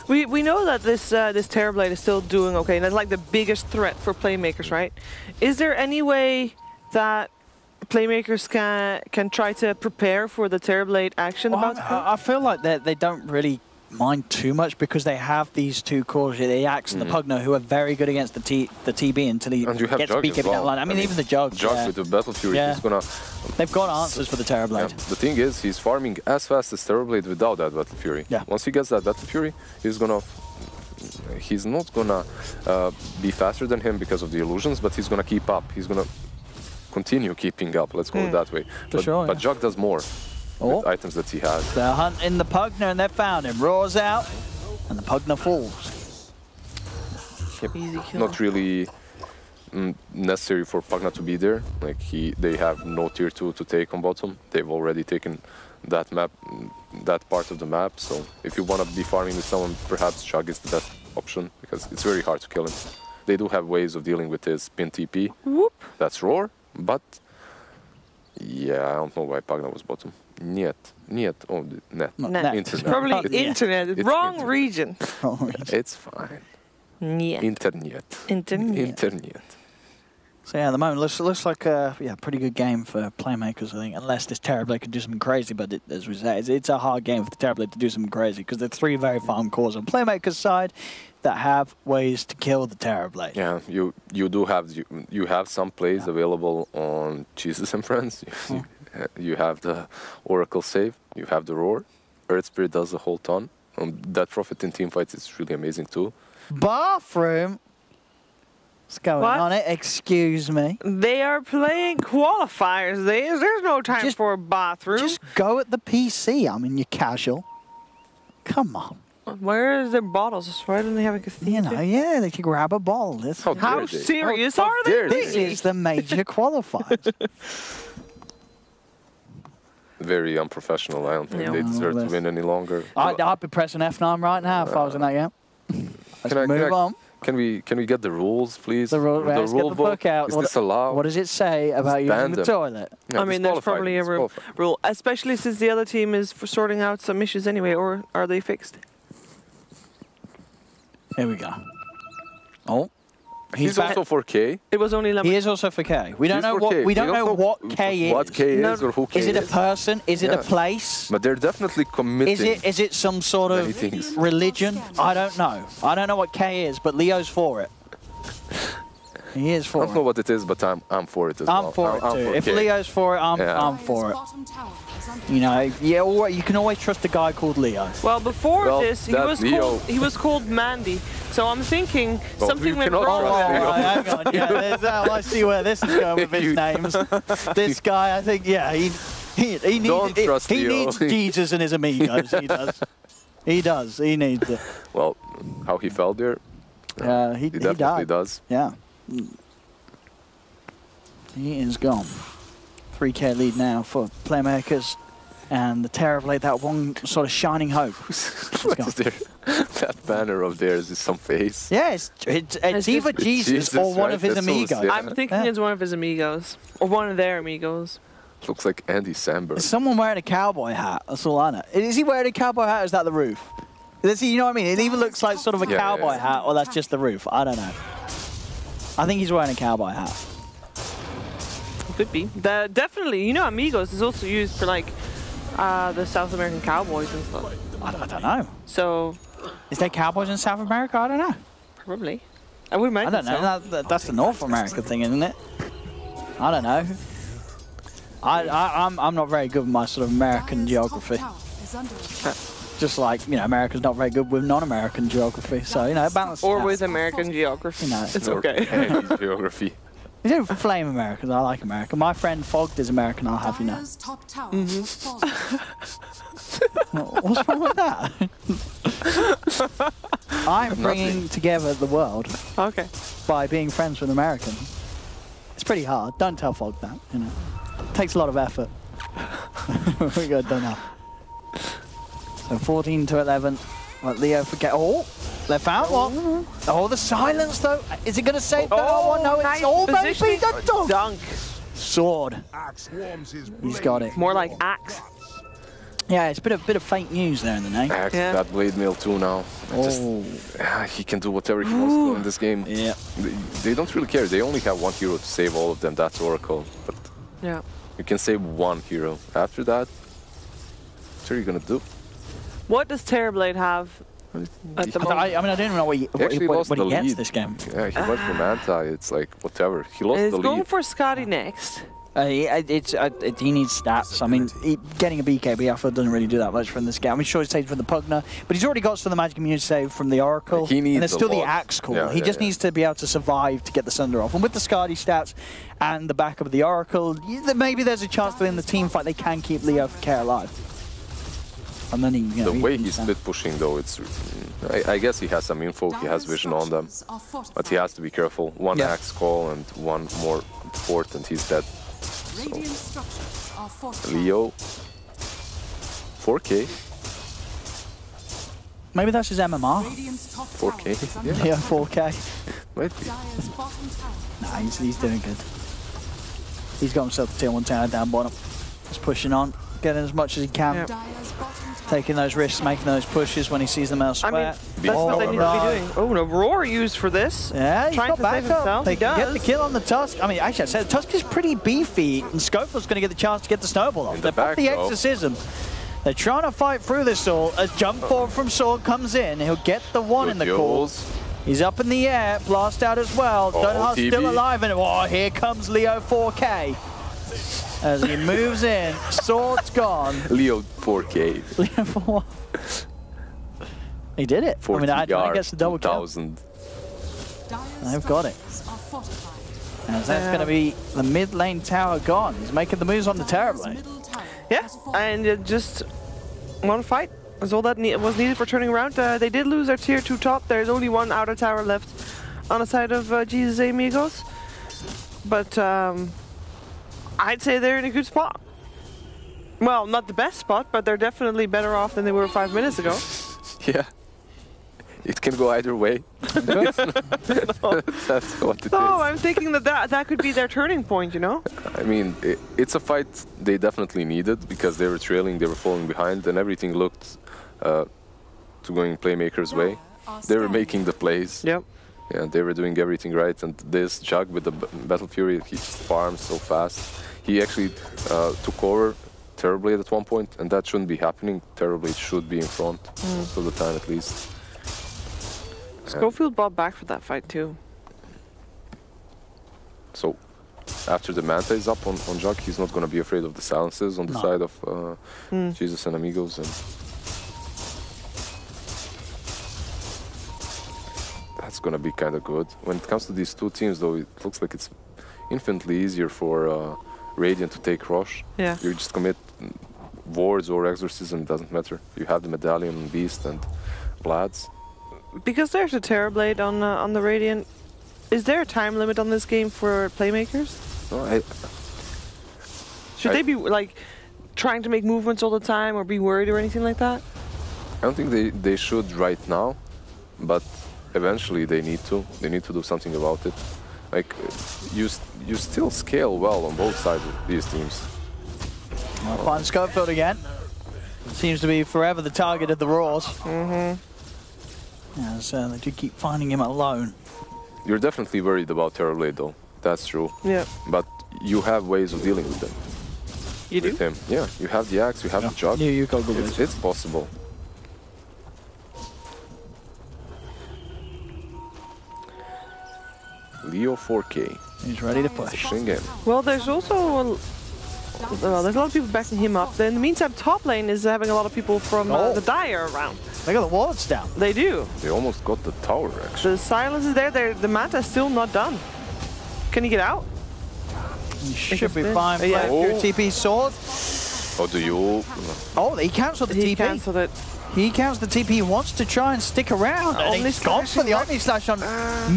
Speaker 1: We know that this Terrorblade is still doing okay, and that's like the biggest threat for PlayMakers, right? Is there any way that PlayMakers can try to prepare for the Terrorblade action?
Speaker 3: Well, I feel like they don't really mind too much because they have these two cores, the Axe and the Pugna, who are very good against the TB until he gets beat getting that line. I mean, even the Jug.
Speaker 2: Jug with the Battle Fury, he's gonna...
Speaker 3: They've got answers for the Terrorblade.
Speaker 2: Yeah. The thing is, he's farming as fast as Terrorblade without that Battle Fury.
Speaker 3: Yeah.
Speaker 2: Once he gets that Battle Fury, he's not gonna be faster than him because of the illusions, but he's gonna keep up. He's gonna continue keeping up, let's go that way. But Jug does more. With items that he has.
Speaker 3: They're hunting the Pugna and they've found him. Roars out, and the Pugna falls.
Speaker 1: Easy kill.
Speaker 2: Not really necessary for Pugna to be there. Like they have no tier 2 to take on bottom. They've already taken that map, that part of the map. So if you want to be farming with someone, perhaps Jug is the best option because it's very hard to kill him. They do have ways of dealing with his pin TP.
Speaker 1: Whoop.
Speaker 2: That's Roar, but yeah, I don't know why Pugna was bottom. Niet. Oh, net. Internet.
Speaker 1: Probably internet.
Speaker 2: It's
Speaker 1: Wrong
Speaker 2: internet.
Speaker 1: region.
Speaker 2: It's fine.
Speaker 1: Niet.
Speaker 2: Internet.
Speaker 3: So yeah, at the moment, looks like a pretty good game for PlayMakers, I think, unless this Terrorblade can do something crazy. But as we say, it's a hard game for the Terrorblade to do something crazy because there are 3 very farm cores on PlayMakers' side that have ways to kill the Terrorblade.
Speaker 2: Yeah, you do have some plays available on Jesus and Friends. You have the Oracle save, you have the Roar. Earth Spirit does a whole ton. That Prophet in teamfights is really amazing too.
Speaker 3: Bathroom? What's going on it? Excuse me.
Speaker 1: They are playing qualifiers. There's no time for a bathroom.
Speaker 3: Just go at the PC. I mean, you're casual. Come on.
Speaker 1: Where is their bottles? Why don't they have a cathedral?
Speaker 3: You know, they can grab a bottle.
Speaker 1: How serious are they?
Speaker 3: This is the major qualifiers.
Speaker 2: Very unprofessional. I don't think they deserve to win any longer.
Speaker 3: I'd be pressing F9 right now if I was in that game. Let's move on.
Speaker 2: Can we get the rules, please?
Speaker 3: The rule book out.
Speaker 2: Is this allowed?
Speaker 3: What does it say about using the toilet?
Speaker 1: Yeah, I mean, there's probably a rule, especially since the other team is for sorting out some issues anyway, or are they fixed?
Speaker 3: Here we go. Oh.
Speaker 2: He's also for K.
Speaker 1: It was only
Speaker 3: He is also for K. We don't know what K is.
Speaker 2: What K is or who K is.
Speaker 3: Is it a person? Is it a place?
Speaker 2: But they're definitely committing.
Speaker 3: Is it some sort of religion? I don't know. I don't know what K is, but Leo's for it. He is for it.
Speaker 2: I don't know what it is, but I'm for it as well.
Speaker 3: I'm for it too. If Leo's for it, I'm for it. You know, you can always trust a guy called Leo.
Speaker 1: Well, before this, he was called Mandy. So I'm thinking
Speaker 2: Well,
Speaker 1: something
Speaker 2: we
Speaker 1: went
Speaker 2: cannot
Speaker 1: wrong.
Speaker 2: trust
Speaker 3: Oh, hang on. Yeah, I see where this is going with his names. This guy, I think, yeah, he
Speaker 2: Don't trust
Speaker 3: he
Speaker 2: Leo.
Speaker 3: needs Jesus and his amigos. He does. He does. He needs it.
Speaker 2: Well, how he fell there,
Speaker 3: He
Speaker 2: definitely
Speaker 3: died.
Speaker 2: does.
Speaker 3: Yeah. He is gone. 3K lead now for PlayMakers. And the Terrorblade, that one sort of shining hope.
Speaker 2: What is there? That banner of theirs is some face.
Speaker 3: Yeah, it's either Jesus or one
Speaker 2: right?
Speaker 3: of his
Speaker 2: That's what
Speaker 3: amigos.
Speaker 2: it's- yeah.
Speaker 1: I'm thinking
Speaker 3: Yeah.
Speaker 1: it's one of his amigos. Or one of their amigos.
Speaker 2: Looks like Andy Samberg.
Speaker 3: Is someone wearing a cowboy hat? That's all I know. Is he wearing a cowboy hat or is that the roof? You know what I mean? It either looks like sort of a
Speaker 2: Yeah,
Speaker 3: cowboy
Speaker 2: yeah.
Speaker 3: hat or that's just the roof. I don't know. I think he's wearing a cowboy hat.
Speaker 1: Could be. Definitely, you know, Amigos is also used for like the South American cowboys and stuff.
Speaker 3: I don't know.
Speaker 1: So
Speaker 3: Is there cowboys in South America? I don't know.
Speaker 1: probably. I would
Speaker 3: I
Speaker 1: imagine
Speaker 3: don't know.
Speaker 1: so.
Speaker 3: That's the North America thing, isn't it? I don't know. I'm not very good with my sort of American geography. Just like, you know, America's not very good with non-American geography. So, you know, balance.
Speaker 1: Or with American geography.
Speaker 3: You know,
Speaker 1: It's
Speaker 2: Or
Speaker 1: okay.
Speaker 2: Andy's geography.
Speaker 3: You don't flame Americans. I like America. My friend Fogged is American. I'll have you know. What's wrong with that? I'm bringing together the world
Speaker 1: Okay.
Speaker 3: by being friends with Americans. It's pretty hard. Don't tell Fogged that. You know, it takes a lot of effort. We got done up. So 14 to 11. Let Leo forget. Oh, they found one. Oh, the silence though. Is it going to save that one? No, it's
Speaker 1: nice
Speaker 3: all baby.
Speaker 1: positioning.
Speaker 3: The dog.
Speaker 1: Dunk.
Speaker 3: Sword. He's got it.
Speaker 1: More like axe.
Speaker 3: Yeah, it's a bit of fake news there in the name.
Speaker 2: Actually,
Speaker 1: Yeah.
Speaker 2: that blade mail too now. He can do whatever he wants to in this game.
Speaker 3: Yeah.
Speaker 2: They don't really care. They only have one hero to save all of them. That's Oracle. But
Speaker 1: Yeah.
Speaker 2: you can save one hero. After that, what are you gonna do?
Speaker 1: What does Terrorblade have at the moment?
Speaker 3: I mean, I don't even know what he
Speaker 2: actually lost
Speaker 3: what he
Speaker 2: the
Speaker 3: gets
Speaker 2: lead.
Speaker 3: this game.
Speaker 2: Yeah, he went from anti. It's like whatever. He lost
Speaker 1: He's
Speaker 2: the
Speaker 1: going
Speaker 2: lead.
Speaker 1: for Scotty next.
Speaker 3: He needs stats. I mean, getting a BKB offer doesn't really do that much from this game. I mean, sure, he's saved from the Pugner, but he's already got some of the Magic Immunity save from the Oracle.
Speaker 2: He needs
Speaker 3: and there's
Speaker 2: a
Speaker 3: still the
Speaker 2: lot.
Speaker 3: Axe Call.
Speaker 2: Yeah,
Speaker 3: he
Speaker 2: yeah,
Speaker 3: just
Speaker 2: yeah.
Speaker 3: needs to be able to survive to get the Sunder off. And with the Skadi stats and the backup of the Oracle, maybe there's a chance that in the team fight they can keep Leo for Care alive. And then he,
Speaker 2: The way he's split pushing though, it's. I guess he has some info. He has vision on them, but he has to be careful. One
Speaker 3: Yeah.
Speaker 2: axe call and one more fort, and he's dead. Leo, 4K.
Speaker 3: Maybe that's his MMR.
Speaker 2: 4K. Yeah,
Speaker 3: Yeah, 4K.
Speaker 2: might be.
Speaker 3: Nah, he's doing good. He's got himself a tier 1 tower down bottom. Just pushing on, getting as much as he can.
Speaker 1: Yeah.
Speaker 3: Taking those risks, making those pushes when he sees them
Speaker 1: I
Speaker 3: elsewhere.
Speaker 1: mean, that's what they need to be doing. Oh, no, Roar used for this.
Speaker 3: Yeah, he's
Speaker 1: Trying
Speaker 3: got
Speaker 1: to save
Speaker 3: backup.
Speaker 1: himself.
Speaker 3: They
Speaker 1: He
Speaker 3: can get
Speaker 1: does.
Speaker 3: the kill on the Tusk. I mean, actually, I said the Tusk is pretty beefy, and Scopel's going to get the chance to get the snowball off.
Speaker 2: In
Speaker 3: They've
Speaker 2: the
Speaker 3: got
Speaker 2: back,
Speaker 3: the
Speaker 2: though.
Speaker 3: exorcism. They're trying to fight through this all. A jump forward from Sword comes in. He'll get the one in the call. He's up in the air, blast out as well. Dunhart's
Speaker 2: TB.
Speaker 3: still alive, and oh, here comes Leo 4K. As he moves in, Sword's gone.
Speaker 2: Leo 4K.
Speaker 3: Leo 4. He did it. I mean, I guess the double kill.
Speaker 2: 2000.
Speaker 3: They've got it. As that's going to be the mid lane tower gone. He's making the moves on the Terrorblade.
Speaker 1: Yeah, and just one fight was all that was needed for turning around. They did lose their tier 2 top. There's only one outer tower left on the side of Jesus Amigos. But I'd say they're in a good spot. Well, not the best spot, but they're definitely better off than they were 5 minutes ago.
Speaker 2: Yeah. It can go either way. That's what it
Speaker 1: No,
Speaker 2: is.
Speaker 1: I'm thinking that could be their turning point, you know?
Speaker 2: I mean, it's a fight they definitely needed because they were trailing, they were falling behind, and everything looked to going PlayMakers' way. They were making the plays.
Speaker 1: Yep.
Speaker 2: Yeah, they were doing everything right, and this Jug with the Battle Fury, he just farms so fast. He actually took over Terrorblade at one point, and that shouldn't be happening. Terrorblade should be in front most of the time at least.
Speaker 1: Schofield bought back for that fight too.
Speaker 2: So after the Manta is up on Jug, he's not going to be afraid of the silences on the side of Jesus and Amigos. And that's gonna be kind of good. When it comes to these two teams, though, it looks like it's infinitely easier for Radiant to take Rosh.
Speaker 1: Yeah.
Speaker 2: You just commit wards or exorcism, doesn't matter. You have the Medallion, Beast, and Blads.
Speaker 1: Because there's a Terrorblade on the Radiant. Is there a time limit on this game for playmakers?
Speaker 2: No,
Speaker 1: Should they be like trying to make movements all the time or be worried or anything like that?
Speaker 2: I don't think they should right now, but eventually they need to. They need to do something about it. Like, you still scale well on both sides of these teams.
Speaker 3: I'll find Scopefield again. Seems to be forever the target of the Roars.
Speaker 1: Mm-hmm.
Speaker 3: Yeah, so they do keep finding him alone.
Speaker 2: You're definitely worried about Terrorblade, though. That's true.
Speaker 1: Yeah.
Speaker 2: But you have ways of dealing with them.
Speaker 1: You do?
Speaker 2: With him. Yeah, you have the axe, you have the jug.
Speaker 3: Yeah, you got good.
Speaker 2: It's possible. Leo 4K.
Speaker 3: He's ready to push.
Speaker 2: Pushing in.
Speaker 1: Well, there's also there's a lot of people backing him up. In the meantime, top lane is having a lot of people from the Dire around.
Speaker 3: They got the wards down.
Speaker 1: They do.
Speaker 2: They almost got the tower, actually.
Speaker 1: The silence is there. The Manta is still not done. Can he get out?
Speaker 3: He should be fine.
Speaker 1: Yeah.
Speaker 3: Your TP sword.
Speaker 2: Oh, do you?
Speaker 3: Oh, he cancelled the
Speaker 1: He
Speaker 3: TP.
Speaker 1: cancelled it.
Speaker 3: He counts the TP. He wants to try and stick around. And
Speaker 1: Omni
Speaker 3: he's gone for the
Speaker 1: Slash.
Speaker 3: Omni Slash on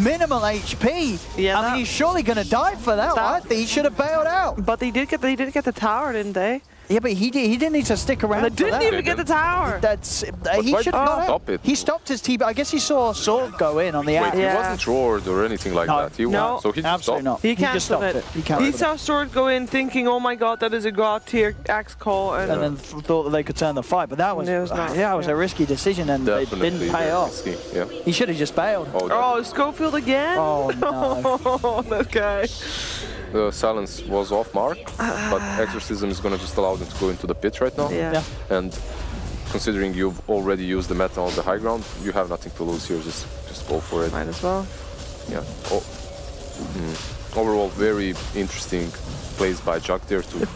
Speaker 3: minimal HP.
Speaker 1: Yeah,
Speaker 3: I mean, he's surely going to die for that, right? He should have bailed out.
Speaker 1: But they did get the tower, didn't they?
Speaker 3: Yeah, but he didn't need to stick around.
Speaker 1: They
Speaker 3: for
Speaker 1: didn't
Speaker 3: that.
Speaker 1: even get the tower.
Speaker 3: That's he
Speaker 2: why
Speaker 3: should
Speaker 2: did he
Speaker 3: not
Speaker 2: stop it?
Speaker 3: He stopped his TP. I guess he saw a sword go in on the
Speaker 2: Wait,
Speaker 3: axe.
Speaker 2: he
Speaker 1: Yeah.
Speaker 2: wasn't roared or anything like
Speaker 3: No.
Speaker 2: that. He
Speaker 1: No.
Speaker 2: was, so he just
Speaker 3: Absolutely
Speaker 2: stopped.
Speaker 3: not.
Speaker 1: He
Speaker 3: just
Speaker 1: cancelled
Speaker 3: stopped
Speaker 1: it.
Speaker 3: He cancelled
Speaker 1: He saw sword go in, thinking, "Oh my God, that is a god tier axe call,"
Speaker 3: and then thought that they could turn the fight. But that was
Speaker 1: It was not,
Speaker 3: yeah, it was
Speaker 1: yeah.
Speaker 3: a risky decision, and it
Speaker 2: Definitely
Speaker 3: didn't pay
Speaker 2: very
Speaker 3: off.
Speaker 2: risky, yeah.
Speaker 3: He should have just bailed.
Speaker 1: Oh, Schofield again?
Speaker 3: Oh, no.
Speaker 1: Oh, that guy.
Speaker 2: The silence was off mark, but exorcism is gonna just allow them to go into the pit right now.
Speaker 1: Yeah.
Speaker 3: Yeah.
Speaker 2: And considering you've already used the meta on the high ground, you have nothing to lose here. Just go for it.
Speaker 1: Might as well.
Speaker 2: Yeah. Overall, very interesting plays by Jug there to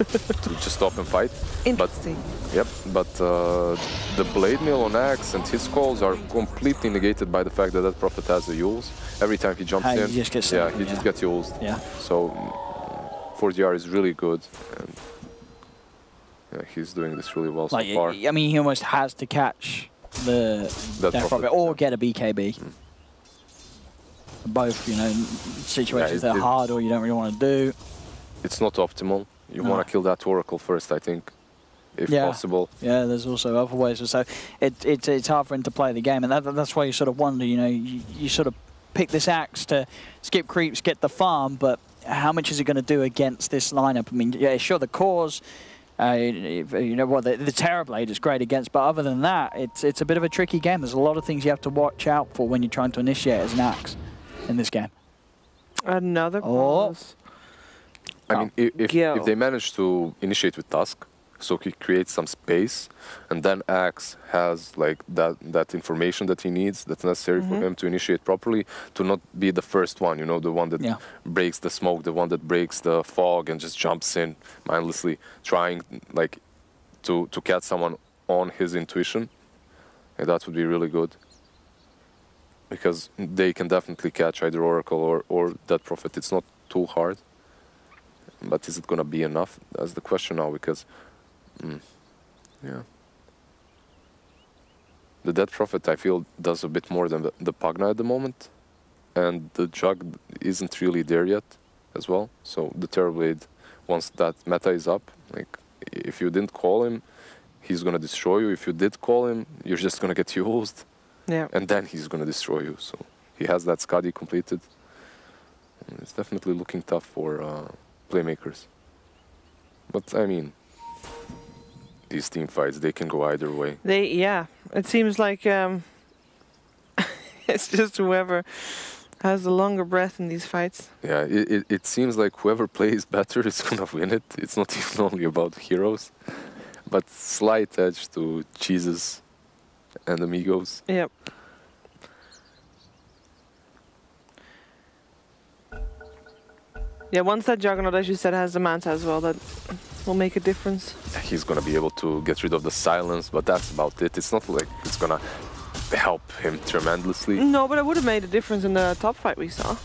Speaker 2: just stop and fight.
Speaker 1: Interesting.
Speaker 2: Yep. But the blade mill on Axe and his calls are completely negated by the fact that Prophet has the Yules. Every time he jumps in,
Speaker 3: He just gets
Speaker 2: he just gets Yules.
Speaker 3: Yeah.
Speaker 2: So 4GR is really good, and yeah, he's doing this really well so far.
Speaker 3: I mean, he almost has to catch the Death Prophet or get a BKB. Both, you know, situations that are hard or you don't really want to do.
Speaker 2: It's not optimal. You want to kill that Oracle first, I think, if possible.
Speaker 3: Yeah, there's also other ways. So it's hard for him to play the game, and that's why you sort of wonder, you know, you sort of pick this axe to skip creeps, get the farm, but how much is it going to do against this lineup? I mean, yeah, sure, the cores, you know what, the Terrorblade is great against, but other than that, it's a bit of a tricky game. There's a lot of things you have to watch out for when you're trying to initiate as an axe in this game.
Speaker 1: Another
Speaker 3: Oh.
Speaker 1: pause.
Speaker 2: I mean, if they manage to initiate with Tusk, so he creates some space, and then Axe has like that information that he needs, that's necessary for him to initiate properly, to not be the first one, you know, the one that breaks the smoke, the one that breaks the fog and just jumps in mindlessly, trying like to catch someone on his intuition. And that would be really good. Because they can definitely catch either Oracle or Death Prophet. It's not too hard. But is it going to be enough? That's the question now, because yeah. The Death Prophet, I feel, does a bit more than the Pugna at the moment. And the Jug isn't really there yet as well. So the Terrorblade, once that meta is up, like, if you didn't call him, he's going to destroy you. If you did call him, you're just going to get used.
Speaker 1: Yeah.
Speaker 2: And then he's going to destroy you. So he has that Skadi completed. And it's definitely looking tough for playmakers. But, I mean, these team fights, they can go either way.
Speaker 1: It seems like it's just whoever has the longer breath in these fights.
Speaker 2: Yeah, it seems like whoever plays better is going to win it. It's not even only about heroes, but slight edge to Jesus and Amigos.
Speaker 1: Yep. Yeah, once that Juggernaut, as you said, has the Manta as well, that will make a difference.
Speaker 2: He's going to be able to get rid of the silence, but that's about it. It's not like it's going to help him tremendously.
Speaker 1: No, but it would have made a difference in the top fight we saw.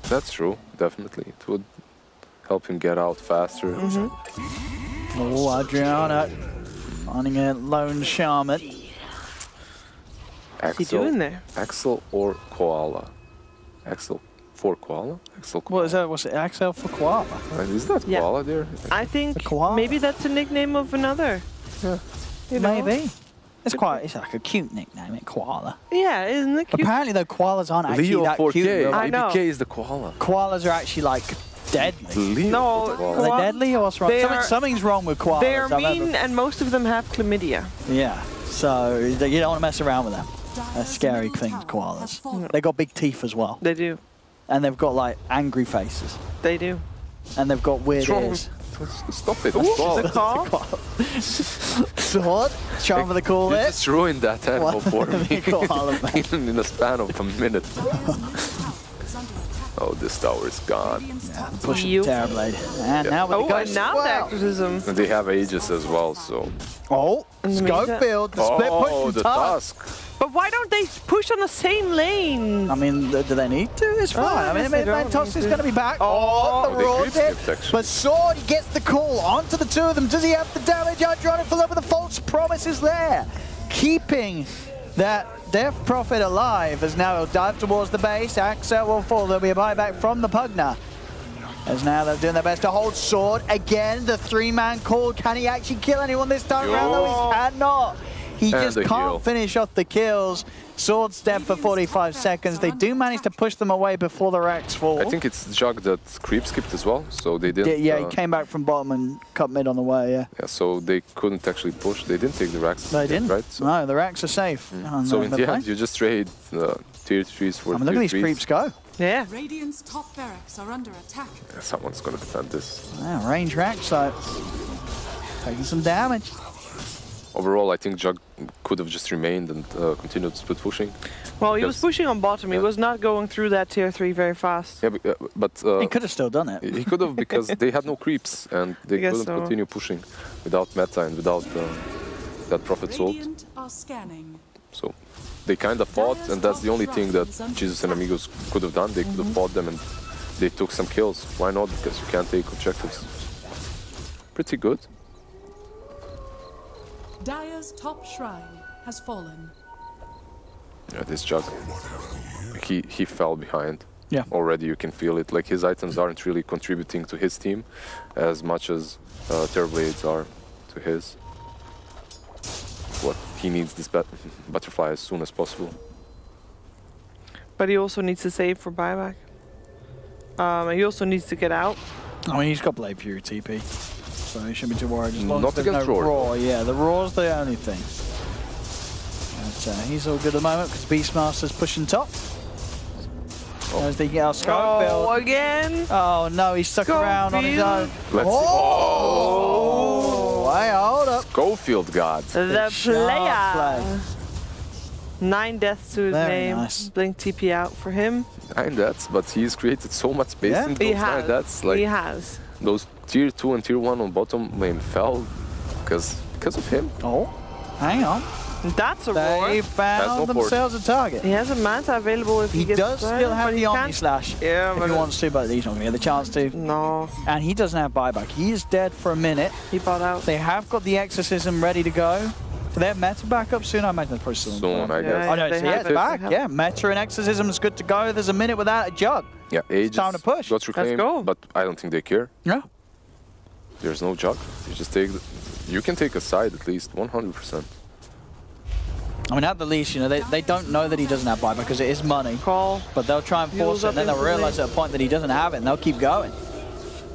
Speaker 2: That's true, definitely. It would help him get out faster.
Speaker 3: Oh, Adriana finding a lone shaman.
Speaker 1: What's he doing there?
Speaker 2: Axel or Koala? Axel for Koala? Axel Koala.
Speaker 3: What is that? What's it? Axel for Koala?
Speaker 2: Is that
Speaker 1: Yeah.
Speaker 2: Koala there?
Speaker 1: I think
Speaker 3: koala?
Speaker 1: maybe that's a nickname of another.
Speaker 2: Yeah.
Speaker 1: You know?
Speaker 3: Maybe. It's like a cute nickname, Koala.
Speaker 1: Yeah, isn't it cute?
Speaker 3: Apparently, though, koalas aren't actually
Speaker 2: Leo
Speaker 3: that
Speaker 2: 4K.
Speaker 3: cute.
Speaker 1: I know.
Speaker 2: ABK is the Koala.
Speaker 3: Koalas are actually like deadly.
Speaker 2: Leo
Speaker 1: No,
Speaker 2: for the Koala.
Speaker 3: Are they deadly or what's wrong?
Speaker 1: They are-
Speaker 3: Something's wrong with koalas.
Speaker 1: They're
Speaker 3: I remember.
Speaker 1: mean, and most of them have chlamydia.
Speaker 3: Yeah, so you don't want to mess around with them. They're scary things, koalas. They got big teeth as well,
Speaker 1: They do.
Speaker 3: and they've got like angry faces,
Speaker 1: They do.
Speaker 3: and they've got weird ears.
Speaker 2: Stop it.
Speaker 1: The
Speaker 2: Koala.
Speaker 1: call?
Speaker 3: Sword, charm for the cool
Speaker 2: You
Speaker 3: it.
Speaker 2: just ruined that animal for me
Speaker 3: Koala, man.
Speaker 2: in a span of a minute. Oh, this tower is gone.
Speaker 3: Pushing
Speaker 1: You.
Speaker 3: Terrorblade, and now with
Speaker 1: Oh,
Speaker 3: the
Speaker 1: and
Speaker 3: ghost
Speaker 1: now
Speaker 3: as
Speaker 1: the
Speaker 3: well.
Speaker 1: exorcism.
Speaker 2: And they have Aegis as well, so...
Speaker 3: Oh,
Speaker 1: In the meantime-
Speaker 3: Schofield, the split push
Speaker 2: Oh,
Speaker 3: from
Speaker 2: the
Speaker 3: Tusk.
Speaker 2: Tusk.
Speaker 1: But why don't they push on the same lane?
Speaker 3: I mean, do they need to? It's fine. I
Speaker 1: I
Speaker 3: mean,
Speaker 1: guess they don't
Speaker 3: Tusk
Speaker 1: need
Speaker 3: is
Speaker 1: to.
Speaker 3: going to be back.
Speaker 1: Oh,
Speaker 3: the
Speaker 2: they
Speaker 3: raw
Speaker 2: creep
Speaker 3: dip.
Speaker 2: skipped, actually.
Speaker 3: But Sword, he gets the call onto the two of them. Does he have the damage? Adriana full up with the false promises there. Keeping that Death Prophet alive as now he'll dive towards the base. Axel will fall. There'll be a buyback from the Pugner. As now they're doing their best to hold Sword. Again, the three-man call. Can he actually kill anyone this time around? No, he cannot. He
Speaker 2: And
Speaker 3: just
Speaker 2: the
Speaker 3: can't
Speaker 2: heal.
Speaker 3: finish off the kills. Sword step for 45 seconds. They do manage to push them away before the racks fall.
Speaker 2: I think it's Jug that creep skipped as well, so they didn't...
Speaker 3: Yeah, he came back from bottom and cut mid on the way, yeah.
Speaker 2: Yeah, so they couldn't actually push. They didn't take the racks.
Speaker 3: They didn't?
Speaker 2: Right? So,
Speaker 3: No, the racks are safe.
Speaker 2: so in the end, you just trade tier 3s for
Speaker 3: I mean, look at
Speaker 2: tier
Speaker 3: these
Speaker 2: 3s.
Speaker 3: creeps go.
Speaker 1: Yeah.
Speaker 4: Radiant's top barracks are under attack.
Speaker 2: Yeah, someone's gonna defend this.
Speaker 3: Yeah, range rack, so taking some damage.
Speaker 2: Overall, I think Jug could have just remained and continued split pushing.
Speaker 1: Well, he was
Speaker 2: Because-
Speaker 1: pushing on bottom. He was not going through that tier 3 very fast.
Speaker 2: Yeah, but
Speaker 3: He could have still done it.
Speaker 2: he could have because they had no creeps and they
Speaker 1: I guess
Speaker 2: couldn't
Speaker 1: so.
Speaker 2: continue pushing without meta and without that Prophet Salt.
Speaker 4: Radiant are scanning.
Speaker 2: So they kind of fought, and that's the only thing that Jesus and Amigos could have done. They could have fought them and they took some kills. Why not? Because you can't take objectives. Pretty good.
Speaker 4: Dire's top shrine has fallen.
Speaker 2: Yeah, this Jug, he fell behind.
Speaker 3: Yeah.
Speaker 2: Already you can feel it. Like his items aren't really contributing to his team as much as Terrorblades are to his. What he needs this butterfly as soon as possible.
Speaker 1: But he also needs to save for buyback. He also needs to get out.
Speaker 3: I mean, he's got Blade Fury TP, so he shouldn't be too worried. As long
Speaker 2: Not
Speaker 3: as there's
Speaker 2: against
Speaker 3: no
Speaker 2: Roar.
Speaker 3: Raw. Yeah, the Raw's the only thing. But, he's all good at the moment because Beastmaster's pushing top. There's the Schofield.
Speaker 1: Oh, again?
Speaker 3: Oh no, he's stuck around on his own.
Speaker 2: Let's see.
Speaker 3: Oh! Hey, hold up.
Speaker 2: Schofield God.
Speaker 1: The
Speaker 3: Sharp
Speaker 1: player.
Speaker 3: play.
Speaker 1: 9 deaths to his
Speaker 3: Very
Speaker 1: name.
Speaker 3: nice.
Speaker 1: Blink TP out for him.
Speaker 2: 9 deaths, but he's created so much space
Speaker 3: Yeah.
Speaker 2: in
Speaker 1: He
Speaker 2: those 9
Speaker 1: has.
Speaker 2: deaths. Like
Speaker 1: He has.
Speaker 2: those tier 2 and tier 1 on bottom lane fell because of him.
Speaker 3: Oh, hang on.
Speaker 1: That's a roar.
Speaker 3: They
Speaker 2: Has no
Speaker 3: found
Speaker 2: port.
Speaker 3: themselves a target.
Speaker 1: He has a manta available if he,
Speaker 3: He
Speaker 1: gets
Speaker 3: does
Speaker 1: there,
Speaker 3: still have
Speaker 1: but he
Speaker 3: the Omni
Speaker 1: can't-
Speaker 3: Slash
Speaker 1: Yeah,
Speaker 3: if
Speaker 1: but
Speaker 3: he wants to, but he's not going to get the chance to.
Speaker 1: No,
Speaker 3: And he doesn't have buyback. He is dead for a minute.
Speaker 1: he bought out.
Speaker 3: They have got the Exorcism ready to go. Do they have Meta back up soon? I imagine they're probably still in
Speaker 2: Soon,
Speaker 3: play.
Speaker 2: I guess.
Speaker 3: Oh no,
Speaker 1: They
Speaker 3: so yeah,
Speaker 1: have
Speaker 3: it's
Speaker 1: it.
Speaker 3: back.
Speaker 1: They have
Speaker 3: Yeah, Meta and Exorcism is good to go. There's a minute without a Jug.
Speaker 2: Yeah, Aegis
Speaker 3: time to push.
Speaker 2: got reclaimed,
Speaker 1: go.
Speaker 2: but I don't think they care.
Speaker 3: Yeah.
Speaker 2: There's no Jug. You just take you can take a side at least, 100%.
Speaker 3: I mean, at the least, you know, they don't know that he doesn't have buyback because it is money.
Speaker 1: Call.
Speaker 3: But they'll try and force
Speaker 1: Heals
Speaker 3: it,
Speaker 1: up
Speaker 3: and then they'll
Speaker 1: instantly.
Speaker 3: realize at a point that he doesn't have it, and they'll keep going.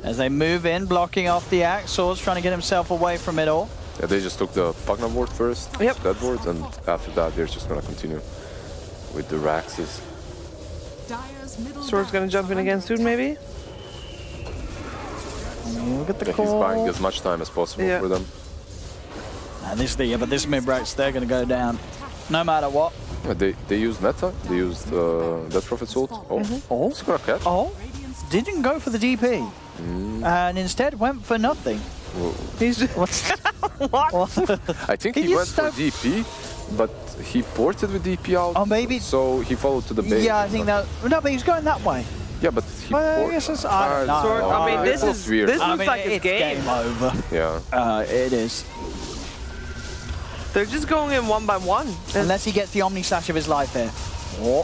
Speaker 3: As they move in, blocking off the axe, Sword's trying to get himself away from it all.
Speaker 2: Yeah, they just took the Pugna ward first,
Speaker 1: Yep.
Speaker 2: that ward, and after that they're just gonna continue with the Raxes.
Speaker 4: Dire's middle
Speaker 1: Sword's gonna
Speaker 4: barracks
Speaker 1: jump in
Speaker 4: are
Speaker 1: again
Speaker 4: under
Speaker 1: soon,
Speaker 4: attack.
Speaker 1: maybe?
Speaker 3: Look at the
Speaker 2: Yeah, he's
Speaker 3: call.
Speaker 2: buying as much time as possible
Speaker 1: Yeah.
Speaker 2: for them.
Speaker 3: And this, but this mid-range, they're going to go down no matter what.
Speaker 2: Yeah, they used meta, they used that Prophet Salt. Oh,
Speaker 3: Oh.
Speaker 2: it's gonna catch.
Speaker 3: Oh,
Speaker 4: Radiant's
Speaker 3: didn't go for the DP. And instead went for nothing.
Speaker 2: Whoa.
Speaker 3: He's... What's... what?
Speaker 2: I think
Speaker 3: Can
Speaker 2: he
Speaker 3: you
Speaker 2: went for
Speaker 3: stop-
Speaker 2: DP, but he ported with DP out.
Speaker 3: Oh, maybe.
Speaker 2: So he followed to the base.
Speaker 3: Yeah, I think that. No, but he's going that way.
Speaker 2: Yeah, but he
Speaker 3: Well, I guess it's, I don't know.
Speaker 1: I mean, this
Speaker 2: looks weird.
Speaker 1: looks like a
Speaker 3: it's
Speaker 1: game.
Speaker 3: over.
Speaker 2: Yeah.
Speaker 3: It is.
Speaker 1: They're just going in one by one.
Speaker 3: Unless he gets the Omni Slash of his life here.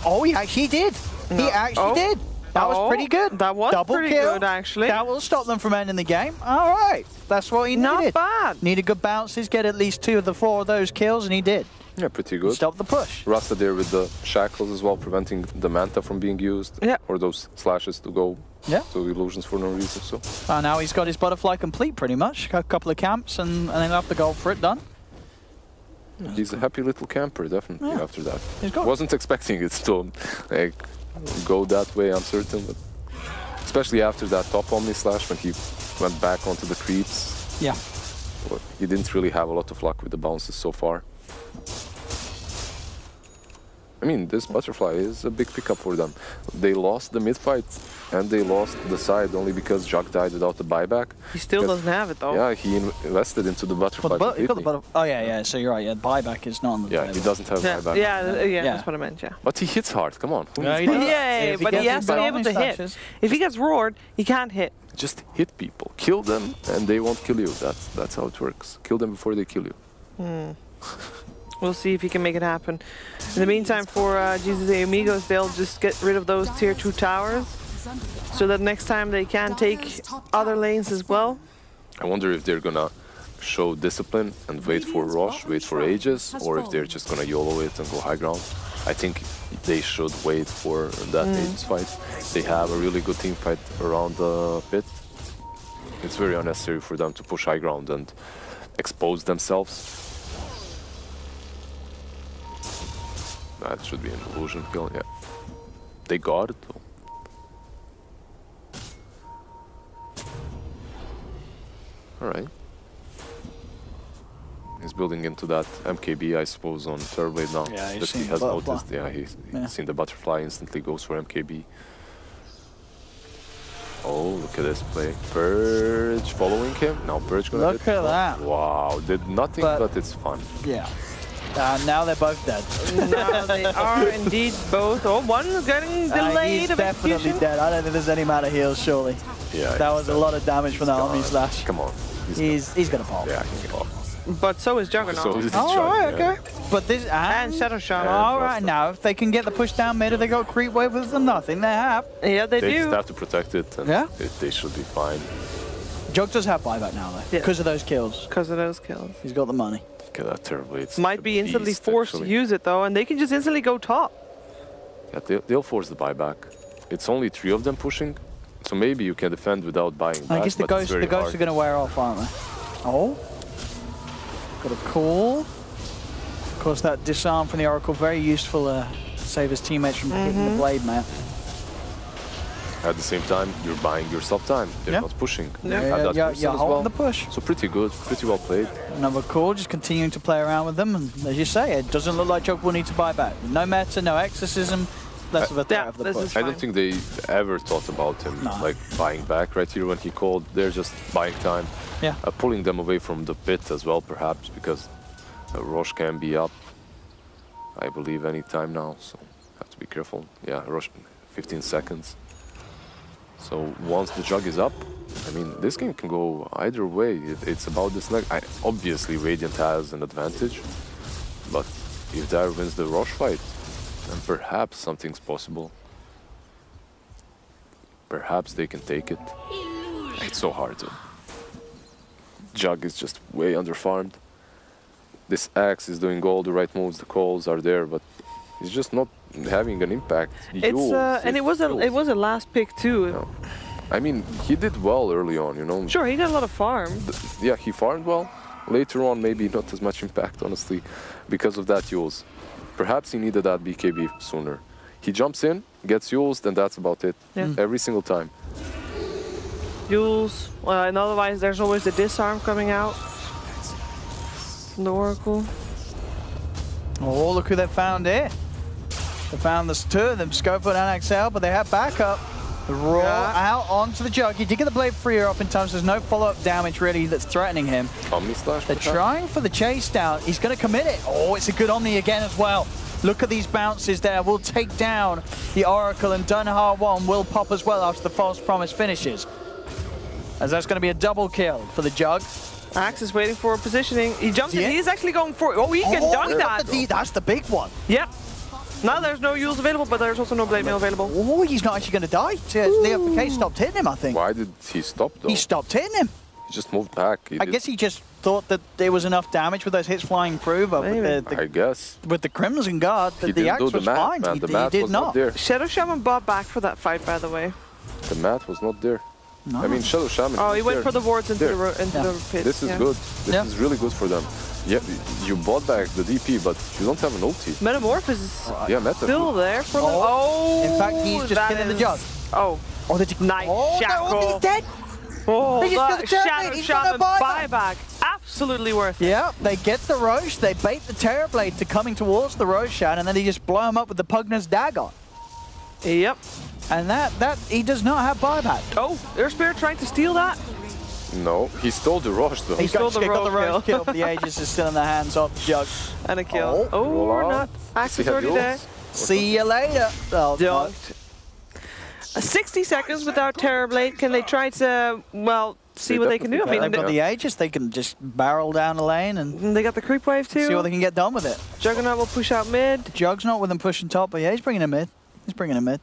Speaker 3: Oh, he actually did. He actually did. That was pretty good.
Speaker 1: That was
Speaker 3: Double
Speaker 1: pretty
Speaker 3: kill.
Speaker 1: good, actually.
Speaker 3: That will stop them from ending the game. All right. That's what he
Speaker 1: Not
Speaker 3: needed.
Speaker 1: bad.
Speaker 3: Needed good bounces, get at least 2 of the 4 of those kills, and he did.
Speaker 2: Yeah, pretty good.
Speaker 3: Stop the push.
Speaker 2: Rasta there with the shackles as well, preventing the Manta from being used.
Speaker 1: Yeah.
Speaker 2: Or those slashes to go
Speaker 3: Yeah.
Speaker 2: to illusions for no reason. So
Speaker 3: Now he's got his butterfly complete pretty much. A couple of camps and then have the goal for it done.
Speaker 2: he's a happy little camper, definitely,
Speaker 3: Yeah.
Speaker 2: after that.
Speaker 3: He's got
Speaker 2: Wasn't expecting it to like, go that way, I'm certain. But especially after that top Omni Slash when he went back onto the creeps.
Speaker 3: Yeah.
Speaker 2: Well, he didn't really have a lot of luck with the bounces so far. I mean, this butterfly is a big pickup for them. They lost the mid-fight and they lost the side only because Jug died without the buyback.
Speaker 1: He still
Speaker 2: Because-
Speaker 1: doesn't have it, though.
Speaker 2: Yeah, he invested into the butterfly.
Speaker 3: Well, you got the
Speaker 2: completely.
Speaker 3: oh, yeah. So you're right. Yeah, buyback is not on the
Speaker 2: Yeah,
Speaker 3: table.
Speaker 2: he doesn't have
Speaker 1: Yeah,
Speaker 2: buyback.
Speaker 1: yeah,
Speaker 3: Yeah.
Speaker 1: that's what I meant, yeah.
Speaker 2: But he hits hard, come on. Who
Speaker 3: Yeah,
Speaker 2: needs
Speaker 3: he
Speaker 2: buyback?
Speaker 3: does.
Speaker 1: Yeah,
Speaker 3: If he
Speaker 1: but he
Speaker 3: gets
Speaker 1: has
Speaker 3: his
Speaker 1: to be
Speaker 3: button
Speaker 1: able
Speaker 3: on
Speaker 1: to
Speaker 3: his
Speaker 1: hit.
Speaker 3: slashes.
Speaker 1: If he gets roared, he can't hit.
Speaker 2: Just hit people. Kill them and they won't kill you. That's how it works. Kill them before they kill you.
Speaker 1: We'll see if he can make it happen. In the meantime, for GZA Amigos, they'll just get rid of those tier 2 towers so that next time they can take other lanes as well.
Speaker 2: I wonder if they're gonna show discipline and wait for Rosh, wait for ages, or if they're just gonna YOLO it and go high ground. I think they should wait for that ages fight. They have a really good team fight around the pit. It's very unnecessary for them to push high ground and expose themselves. That should be an illusion kill, yeah. They got it though. Alright. He's building into that MKB, I suppose, on Turboblade now.
Speaker 3: Yeah, he's
Speaker 2: That
Speaker 3: seen
Speaker 2: he
Speaker 3: the
Speaker 2: has
Speaker 3: butterfly.
Speaker 2: noticed. Yeah, he's seen the butterfly, instantly goes for MKB. Oh, look at this play. Purge following him. Now Purge gonna
Speaker 3: Look
Speaker 2: hit.
Speaker 3: at that.
Speaker 2: Wow, did nothing, but it's fun.
Speaker 3: Yeah. Now they're both dead.
Speaker 1: Now they are indeed both. Oh, one is getting delayed
Speaker 3: He's
Speaker 1: of
Speaker 3: definitely
Speaker 1: execution.
Speaker 3: dead. I don't think there's any amount of heals, surely.
Speaker 2: Yeah,
Speaker 3: That was a lot of damage from that Omni
Speaker 2: gone.
Speaker 3: Slash.
Speaker 2: Come on.
Speaker 3: He's gonna pop.
Speaker 2: Yeah, he's gone.
Speaker 1: But so is Juggernaut.
Speaker 2: So is
Speaker 3: Oh,
Speaker 2: Jug,
Speaker 3: alright,
Speaker 2: yeah.
Speaker 3: okay. But this
Speaker 1: and Shadow Shot.
Speaker 3: all right, now if they can get the push down mid, if they got creep wave with them, nothing they have.
Speaker 1: Yeah, they
Speaker 2: They
Speaker 1: do.
Speaker 2: just have to protect it, and
Speaker 3: Yeah.
Speaker 2: they should be fine.
Speaker 3: Jug does have buyback now though,
Speaker 1: Yeah.
Speaker 3: because of those kills.
Speaker 1: Because of those kills.
Speaker 3: He's got the money.
Speaker 2: Look at that terribly. It's
Speaker 1: Might
Speaker 2: a
Speaker 1: be instantly
Speaker 2: beast,
Speaker 1: forced
Speaker 2: actually.
Speaker 1: to use it, though, and they can just instantly go top.
Speaker 2: Yeah, they'll force the buyback. It's only 3 of them pushing, so maybe you can defend without buying back.
Speaker 3: I guess the
Speaker 2: but it's
Speaker 3: ghosts
Speaker 2: very
Speaker 3: are
Speaker 2: hard.
Speaker 3: going to wear off, aren't they? Oh. Got a call. Of course, that disarm from the Oracle, very useful to save his teammates from hitting the blade, man.
Speaker 2: At the same time, you're buying yourself time. They're
Speaker 3: Yeah.
Speaker 2: not pushing.
Speaker 1: Yeah.
Speaker 2: They have that
Speaker 3: you're
Speaker 2: person as
Speaker 3: holding
Speaker 2: well.
Speaker 3: the push.
Speaker 2: So pretty good, pretty well played.
Speaker 3: Another call, just continuing to play around with them. And as you say, it doesn't look like Jug will need to buy back. No meta, no exorcism, less of a threat
Speaker 1: Yeah,
Speaker 3: of the
Speaker 1: this
Speaker 3: push.
Speaker 1: is
Speaker 2: I
Speaker 1: fine.
Speaker 2: don't think they ever thought about him
Speaker 3: No.
Speaker 2: like buying back right here when he called. They're just buying time,
Speaker 3: Yeah.
Speaker 2: pulling them away from the pit as well, perhaps because Rosh can be up. I believe any time now, so have to be careful. Yeah, Rosh, 15 seconds. So once the Jug is up, I mean, this game can go either way. It's about this leg. Obviously, Radiant has an advantage, but if Dire wins the Rosh fight, then perhaps something's possible. Perhaps they can take it. It's so hard to. Jug is just way underfarmed. This Axe is doing all the right moves, the calls are there, but he's just not having an impact.
Speaker 1: It's and it was a last pick too.
Speaker 2: No. I mean, he did well early on, you know.
Speaker 1: Sure, he got a lot of farm.
Speaker 2: Yeah, he farmed well. Later on, maybe not as much impact, honestly, because of that Yules. Perhaps he needed that BKB sooner. He jumps in, gets Yules, and that's about it.
Speaker 1: Yeah.
Speaker 2: Every single time.
Speaker 1: Jules, and otherwise there's always the disarm coming out from the Oracle.
Speaker 3: Oh, look who they found here. They found this 2 of them, Scopefoot and Axel, but they have backup. The Raw out onto the Jug. He did get the Blade Freer off in time, so there's no follow-up damage really that's threatening him.
Speaker 2: Omni Slash.
Speaker 3: They're trying for the chase down. He's going to commit it. Oh, it's a good Omni again as well. Look at these bounces there. We'll take down the Oracle, and Dunhar 1 will pop as well after the False Promise finishes. As that's going to be a double kill for the Jug.
Speaker 1: Axe is waiting for positioning. He jumped in. He's actually going for it. Oh, he can dunk that.
Speaker 3: That's the big one.
Speaker 1: Yep. Now there's no Yules available, but there's also no Blade Mail available.
Speaker 3: Oh, he's not actually going to die. The FK stopped hitting him, I think.
Speaker 2: Why did he stop though?
Speaker 3: He stopped hitting him.
Speaker 2: He just moved back.
Speaker 3: I guess he just thought that there was enough damage with those hits flying through, but
Speaker 2: I guess
Speaker 3: with the Crimson Guard, the axe was fine.
Speaker 2: Man.
Speaker 3: He
Speaker 2: not
Speaker 3: did not.
Speaker 2: there.
Speaker 1: Shadow Shaman bought back for that fight, by the way.
Speaker 2: The mat was not there.
Speaker 3: No.
Speaker 2: I mean, Shadow Shaman.
Speaker 1: Oh, he went
Speaker 2: there.
Speaker 1: for the wards into the pit.
Speaker 2: This is good. This is really good for them. Yeah, you bought back the DP, but you don't have an ulti.
Speaker 1: Metamorphosis is still there for them. Oh,
Speaker 3: in fact, he's just killing the Jug.
Speaker 1: Oh, nice shackle.
Speaker 3: He's dead.
Speaker 1: Oh,
Speaker 3: They just
Speaker 1: the
Speaker 3: got the
Speaker 1: Shadow
Speaker 3: Terrorblade.
Speaker 1: Shaman buyback. Absolutely worth it.
Speaker 3: Yeah, they get the Roche, they bait the Terrorblade to coming towards the Roshan, and then they just blow him up with the Pugner's Dagger.
Speaker 1: Yep.
Speaker 3: And that he does not have buyback.
Speaker 1: Oh, Air Spirit trying to steal that.
Speaker 2: No, he stole the Roche though.
Speaker 3: He got the Roche
Speaker 1: kill.
Speaker 3: kill, but the Aegis is still in the hands of the Jug.
Speaker 1: And a kill. Oh,
Speaker 2: roll
Speaker 1: not.
Speaker 2: out.
Speaker 1: Axe is already there.
Speaker 3: See you later. Oh,
Speaker 1: Dunked. 60 seconds without Terrorblade. Can they try to, well, see what they can do? I mean,
Speaker 3: they've got the Aegis. They can just barrel down the lane and
Speaker 1: they got the creep wave too.
Speaker 3: see what they can get done with it.
Speaker 1: Juggernaut will push out mid.
Speaker 3: Jug's not with him pushing top, but yeah, he's bringing him mid. He's bringing him mid.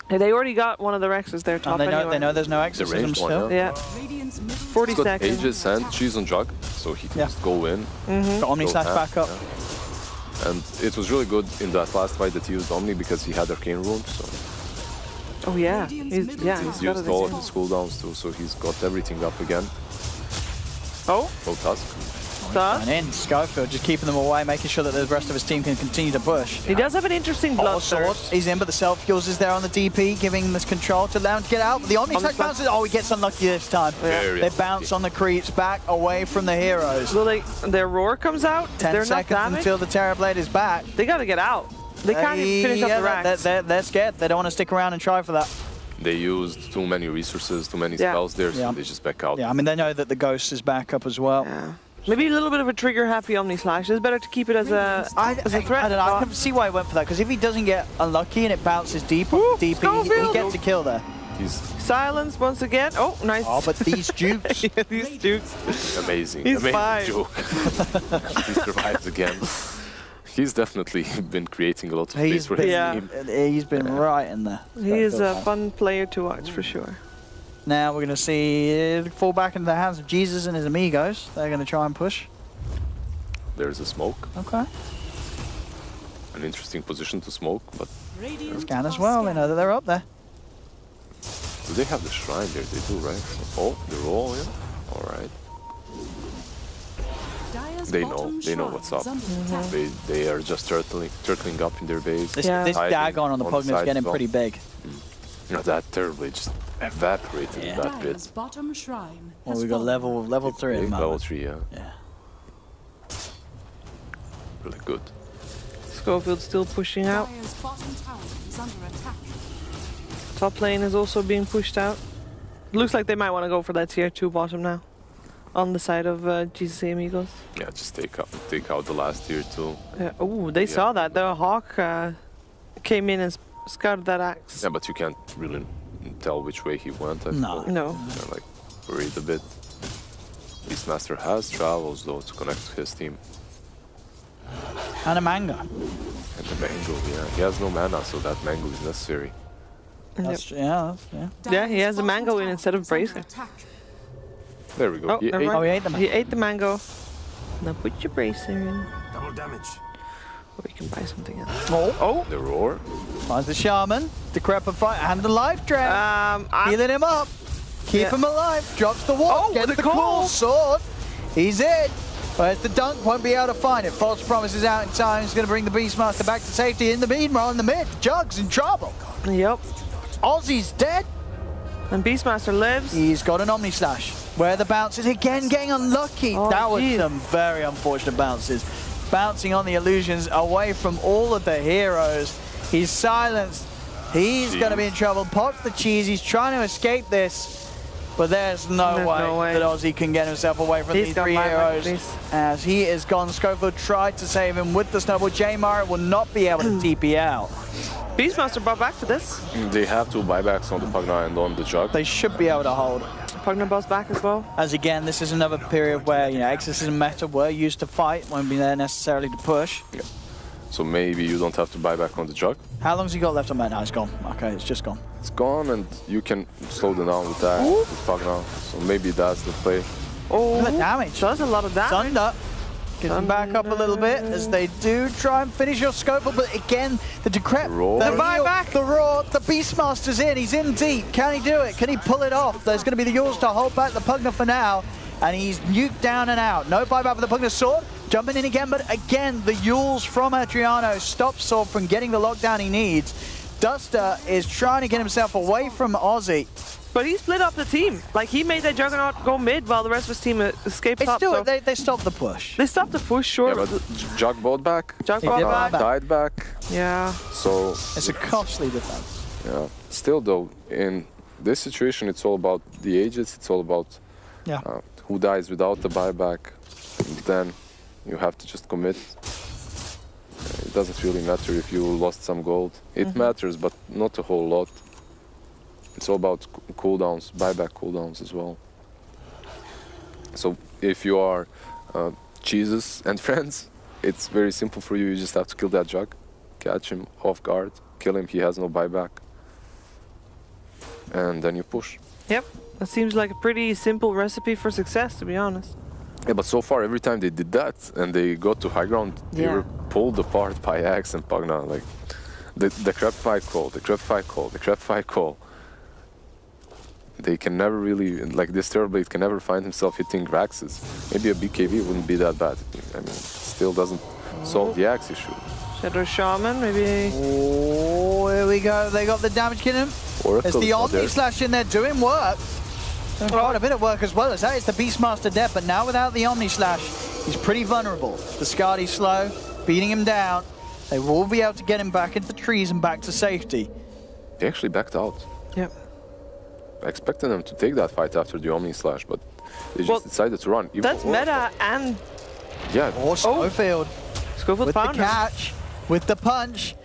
Speaker 1: Hey, they already got one of the Rexes there top
Speaker 3: And
Speaker 1: anyway.
Speaker 3: they know there's no exorcism still.
Speaker 1: Yeah. 40
Speaker 2: He's got
Speaker 1: seconds.
Speaker 2: Aegis and she's on Jug, so he can just go in.
Speaker 3: Got Omni Slash back up.
Speaker 2: And it was really good in that last fight that he used Omni because he had Arcane Rune, so
Speaker 1: Oh yeah. He's got
Speaker 2: used
Speaker 1: it
Speaker 2: all of
Speaker 1: again.
Speaker 2: his cooldowns too, so he's got everything up again.
Speaker 1: Oh,
Speaker 2: No Tusk.
Speaker 1: Tusk.
Speaker 3: And in, Schofield just keeping them away, making sure that the rest of his team can continue to push.
Speaker 1: He does have an interesting blood
Speaker 3: Sword. He's in, but the self-kills is there on the DP, giving this control to allow him to get out. But the Omni Slash bounces. Oh, he gets unlucky this time.
Speaker 2: Very
Speaker 3: They bounce on the creeps back away from the heroes.
Speaker 1: Will their roar comes out?
Speaker 3: 10 seconds until the Terrorblade is back.
Speaker 1: They gotta get out. They can't even finish up the racks.
Speaker 3: They're scared. They don't want to stick around and try for that.
Speaker 2: They used too many resources, too many spells there, so they just back out.
Speaker 3: Yeah, I mean, they know that the Ghost is back up as well.
Speaker 1: Yeah. Maybe a little bit of a trigger-happy Omni Slash. It's better to keep it as a threat.
Speaker 3: I don't know. I can see why he went for that, because if he doesn't get unlucky and it bounces deep on DP, he gets a kill there.
Speaker 2: He's
Speaker 1: Silence once again. Oh, nice.
Speaker 3: Oh, but these Dukes.
Speaker 1: These Dukes.
Speaker 2: amazing.
Speaker 1: He's
Speaker 2: amazing
Speaker 1: fine.
Speaker 2: joke. He survives again. He's definitely been creating a lot of space for his team.
Speaker 3: He's been right in there.
Speaker 1: He is a fun player to watch for sure.
Speaker 3: Now we're going to see it fall back into the hands of Jesus and his amigos. They're going to try and push.
Speaker 2: There's a smoke.
Speaker 3: Okay.
Speaker 2: An interesting position to smoke, but
Speaker 3: Scan as well. They know that they're up there.
Speaker 2: do they have the shrine there? They do, right? Oh, they're all in. All right. They know what's up. They are just turtling up in their base.
Speaker 3: This Dagon on the Pugner is getting pretty big.
Speaker 2: No, that Terrorblade just evaporated in that bit.
Speaker 4: Bottom shrine.
Speaker 3: Well, we got level 3 at the moment.
Speaker 2: Level 3, yeah.
Speaker 3: Yeah.
Speaker 2: Really good.
Speaker 1: Schofield still pushing out.
Speaker 4: Dire's bottom tower is under attack.
Speaker 1: Top lane is also being pushed out. Looks like they might want to go for that tier 2 bottom now. On the side of Jesus Amigos.
Speaker 2: Yeah, just take out the last tier 2.
Speaker 1: Oh, they saw that. The Hawk came in and scouted that axe.
Speaker 2: Yeah, but you can't really tell which way he went. I
Speaker 1: No.
Speaker 2: suppose. They're like worried a bit. Beastmaster has travels though to connect to his team.
Speaker 3: And a Mango.
Speaker 2: And the Mango, yeah. He has no mana, so that Mango is necessary.
Speaker 3: That's, yeah.
Speaker 1: Yeah, he has a Mango in instead of Bracer.
Speaker 2: There we go.
Speaker 1: Oh, never mind.
Speaker 3: he ate the Mango.
Speaker 1: He ate the Mango. Now put your Bracer in.
Speaker 5: Double damage.
Speaker 1: Or you can buy something else.
Speaker 3: Oh.
Speaker 2: The roar.
Speaker 3: Finds the Shaman. Decrepit fight and the life drain. Healing him up. Keep him alive. Drops the wall.
Speaker 1: Oh,
Speaker 3: Gets
Speaker 1: the
Speaker 3: the
Speaker 1: call.
Speaker 3: cool sword. He's in. But the dunk won't be able to find it. False promises out in time. He's going to bring the Beastmaster back to safety. In the meanwhile, in the mid, Jug's in trouble.
Speaker 1: Yep.
Speaker 3: Ozzy's dead.
Speaker 1: And Beastmaster lives.
Speaker 3: He's got an Omni Slash. Where the bounces again getting unlucky.
Speaker 1: Oh,
Speaker 3: that was
Speaker 1: geez.
Speaker 3: some very unfortunate bounces. Bouncing on the illusions away from all of the heroes. He's silenced. He's going to be in trouble. Pops the cheese. He's trying to escape this. But there's no way that Ozzy can get himself away from these three heroes. As he is gone. Schofield tried to save him with the snowball. J. Mara will not be able to TP out.
Speaker 1: Beastmaster brought back for this.
Speaker 2: They have 2 buybacks on the Pugna and on the Jug.
Speaker 3: They should be able to hold.
Speaker 1: Pugna boss back as well.
Speaker 3: As again, this is another period where, you know, Exorcism meta were used to fight, won't be there necessarily to push.
Speaker 2: Yeah. So maybe you don't have to buy back on the Jug.
Speaker 3: How long's he got left on that? No, it's gone. Okay, it's just gone.
Speaker 2: It's gone, and you can slow them down with that, with Pugna. So maybe that's the play.
Speaker 1: Oh,
Speaker 3: Look at the damage.
Speaker 1: That's a lot of damage.
Speaker 3: Thunder. Gets him back up a little bit as they do try and finish your Schofield, but again, the decrep, the buyback, the roar, the Beastmaster's in, he's in deep. Can he do it? Can he pull it off? There's going to be the Yules to hold back the Pugna for now, and he's nuked down and out. No buyback for the Pugna sword, jumping in again, but again, the Yules from Adriano stops Sword from getting the lockdown he needs. Duster is trying to get himself away from Ozzy.
Speaker 1: But he split up the team. Like, he made that Juggernaut go mid while the rest of his team escaped top.
Speaker 3: Still,
Speaker 1: so
Speaker 3: they stopped the push.
Speaker 1: they stopped the push, sure.
Speaker 2: Yeah, but Jug bought back.
Speaker 1: Jug
Speaker 3: did
Speaker 1: brought back.
Speaker 2: Died back.
Speaker 1: Yeah.
Speaker 2: So
Speaker 3: It's a costly defense.
Speaker 2: yeah. Still though, in this situation, it's all about the ages. It's all about who dies without the buyback. And then you have to just commit. It doesn't really matter if you lost some gold. It matters, but not a whole lot. It's all about cooldowns, buyback cooldowns as well. So if you are Jesus and friends, it's very simple for you. You just have to kill that Jug, catch him off guard, kill him. He has no buyback, and then you push.
Speaker 1: Yep. That seems like a pretty simple recipe for success, to be honest.
Speaker 2: Yeah, but so far, every time they did that and they got to high ground, they were pulled apart by Axe and Pugna. Like the crab fight call, the crab fight call, the crab fight call. They can never really, like this Terrorblade can never find himself hitting Raxes. Maybe a BKB wouldn't be that bad. I mean, still doesn't solve the Axe issue.
Speaker 1: Shadow Shaman, maybe.
Speaker 3: Oh, here we go. They got the damage kid him. There's the Omni Slash in there doing work. Doing quite a bit of work as well as that is the Beastmaster dead, but now without the Omni Slash, he's pretty vulnerable. The Scardy's slow, beating him down. They will be able to get him back into the trees and back to safety.
Speaker 2: They actually backed out.
Speaker 1: Yep.
Speaker 2: I expected them to take that fight after the Omni Slash, but they just decided to run.
Speaker 1: That's meta and...
Speaker 2: Yeah.
Speaker 3: Or Schofield.
Speaker 1: Schofield
Speaker 3: with the
Speaker 1: found him.
Speaker 3: catch, with the punch.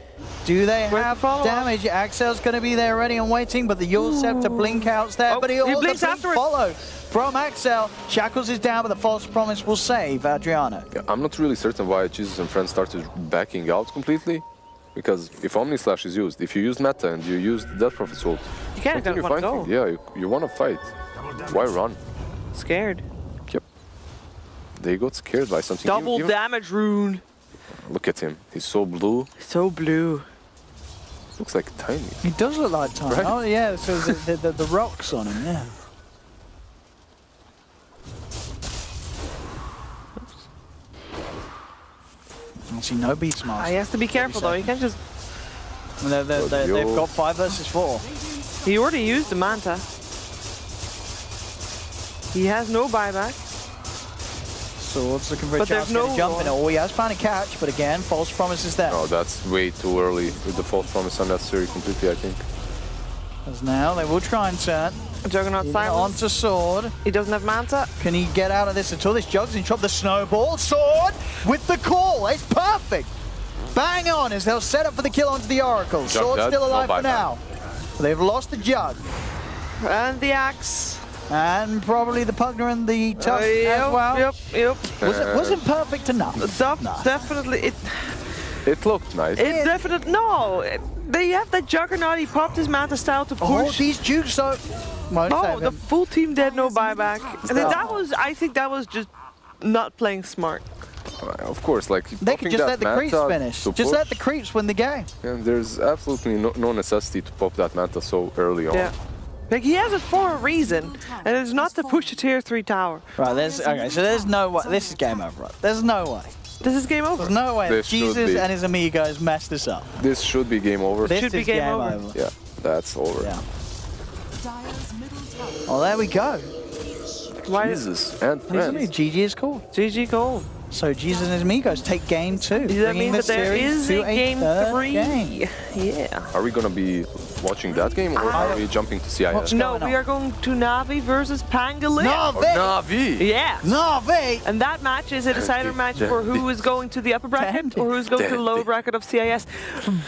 Speaker 3: Do they have damage? Axel's going to be there ready and waiting, but the Yules Scepter blink out's there, but he also
Speaker 1: blinks afterwards.
Speaker 3: Follow from Axel. Shackles is down, but the false promise will save Adriano.
Speaker 2: Yeah, I'm not really certain why Jesus and friends started backing out completely, because if Omni Slash is used, if you use meta and you use the Death Prophet's ult,
Speaker 1: you can't go one go.
Speaker 2: Yeah, you want to fight. Why run?
Speaker 1: Scared.
Speaker 2: Yep. They got scared by something.
Speaker 1: Double damage rune.
Speaker 2: Look at him. He's so blue.
Speaker 1: So blue.
Speaker 2: Looks like tiny.
Speaker 3: He does look like tiny.
Speaker 2: Right?
Speaker 3: Oh yeah, so the rocks on him, yeah. I see no Beastmaster.
Speaker 1: He has to be careful though, he can't just...
Speaker 3: They've got 5 versus 4.
Speaker 1: He already used the Manta. He has no buyback.
Speaker 3: Swords looking for a chance to jump in. Oh, he has found a catch, but again, false promise is there.
Speaker 2: Oh, that's way too early with the false promise unnecessary completely, I think.
Speaker 3: As now, they will try and turn.
Speaker 1: Juggernaut silence.
Speaker 3: Onto Sword.
Speaker 1: He doesn't have Manta.
Speaker 3: Can he get out of this at all? This Jug's in trouble. The snowball. Sword with the call. It's perfect. Bang on as they'll set up for the kill onto the Oracle. Sword's still alive for now. They've lost the Jug.
Speaker 1: And the Axe.
Speaker 3: And probably the Pugna and the Tusk as well.
Speaker 1: Yep.
Speaker 3: Wasn't perfect enough.
Speaker 1: Definitely.
Speaker 2: It looked nice.
Speaker 1: It definitely... No. They have that Juggernaut. He popped his Manta style to push.
Speaker 3: Oh, these Jukes are...
Speaker 1: No, the full team dead, no buyback. And then I think that was just not playing smart.
Speaker 2: Of course, like
Speaker 3: they could just let the creeps finish. Just let the creeps win the game.
Speaker 2: And there's absolutely no necessity to pop that Manta so early on.
Speaker 1: Yeah. Like, he has it for a reason, and it's not to push a tier 3 tower.
Speaker 3: Right, there's no way. This is game over, right? There's no way.
Speaker 1: This is game over.
Speaker 3: There's no way Jesus and his amigos messed this up.
Speaker 2: This should be game over.
Speaker 1: This should be game over.
Speaker 2: Yeah, that's over.
Speaker 3: Yeah. Oh, there we go.
Speaker 2: Jesus and friends.
Speaker 3: GG is cool.
Speaker 1: GG cool.
Speaker 3: So Jesus and his Amigos take game 2.
Speaker 1: That means that there is a game 3.
Speaker 3: Game.
Speaker 1: Yeah.
Speaker 2: Are we going to be watching that game, or are we jumping to CIS?
Speaker 3: What's
Speaker 1: No,
Speaker 3: going on?
Speaker 1: we are going to Navi versus Pangolin.
Speaker 2: Navi!
Speaker 1: Yeah.
Speaker 3: Navi!
Speaker 1: And that match is a decider match for who is going to the upper bracket or who's going to the lower bracket of CIS.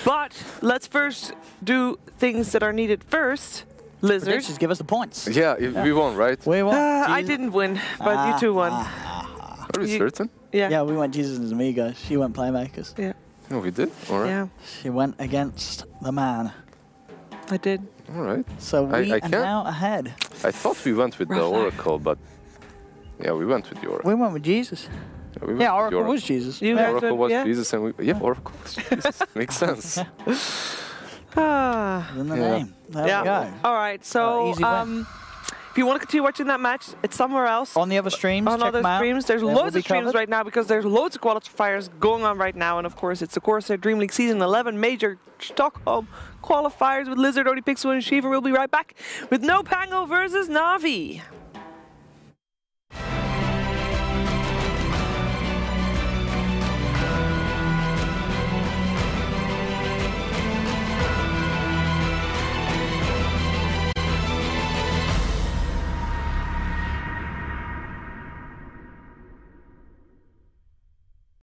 Speaker 1: But let's first do things that are needed first. Lizard.
Speaker 3: Predictions, give us the points.
Speaker 2: Yeah, we won, right?
Speaker 3: We won.
Speaker 1: I didn't win, but you two won.
Speaker 2: Are we certain?
Speaker 1: Yeah.
Speaker 3: Yeah, we went Jesus and his Amigos. She went PlayMakers.
Speaker 1: Yeah.
Speaker 2: No, we did? All right.
Speaker 1: Yeah.
Speaker 3: She went against the man.
Speaker 1: I did.
Speaker 2: All right.
Speaker 3: So we
Speaker 2: I
Speaker 3: are
Speaker 2: can't-
Speaker 3: now ahead.
Speaker 2: I thought we went with the
Speaker 1: Rough.
Speaker 2: Oracle, but yeah, we went with the Oracle.
Speaker 3: We went with Jesus.
Speaker 2: We went
Speaker 3: Yeah,
Speaker 2: with
Speaker 3: Oracle
Speaker 2: the
Speaker 3: was Jesus.
Speaker 1: You
Speaker 3: Yeah.
Speaker 1: guys
Speaker 2: Oracle
Speaker 1: went-
Speaker 2: was
Speaker 1: yeah?
Speaker 2: Jesus, and Oracle was Jesus. Makes sense.
Speaker 1: Ah.
Speaker 3: In the
Speaker 2: Yeah.
Speaker 3: name. There
Speaker 1: Yeah.
Speaker 3: we go.
Speaker 1: All right. So,
Speaker 3: easy win.
Speaker 1: if you want to continue watching that match, it's somewhere else.
Speaker 3: On the other streams,
Speaker 1: On
Speaker 3: check
Speaker 1: other
Speaker 3: them out.
Speaker 1: streams, there's
Speaker 3: They will
Speaker 1: loads
Speaker 3: be
Speaker 1: of streams
Speaker 3: covered.
Speaker 1: right now because there's loads of qualifiers going on right now, and of course it's the CORSAIR DreamLeague Season 11 Major Stockholm Qualifiers with Lizard, ODPixel, and Shiva. We'll be right back with No Pango versus Navi.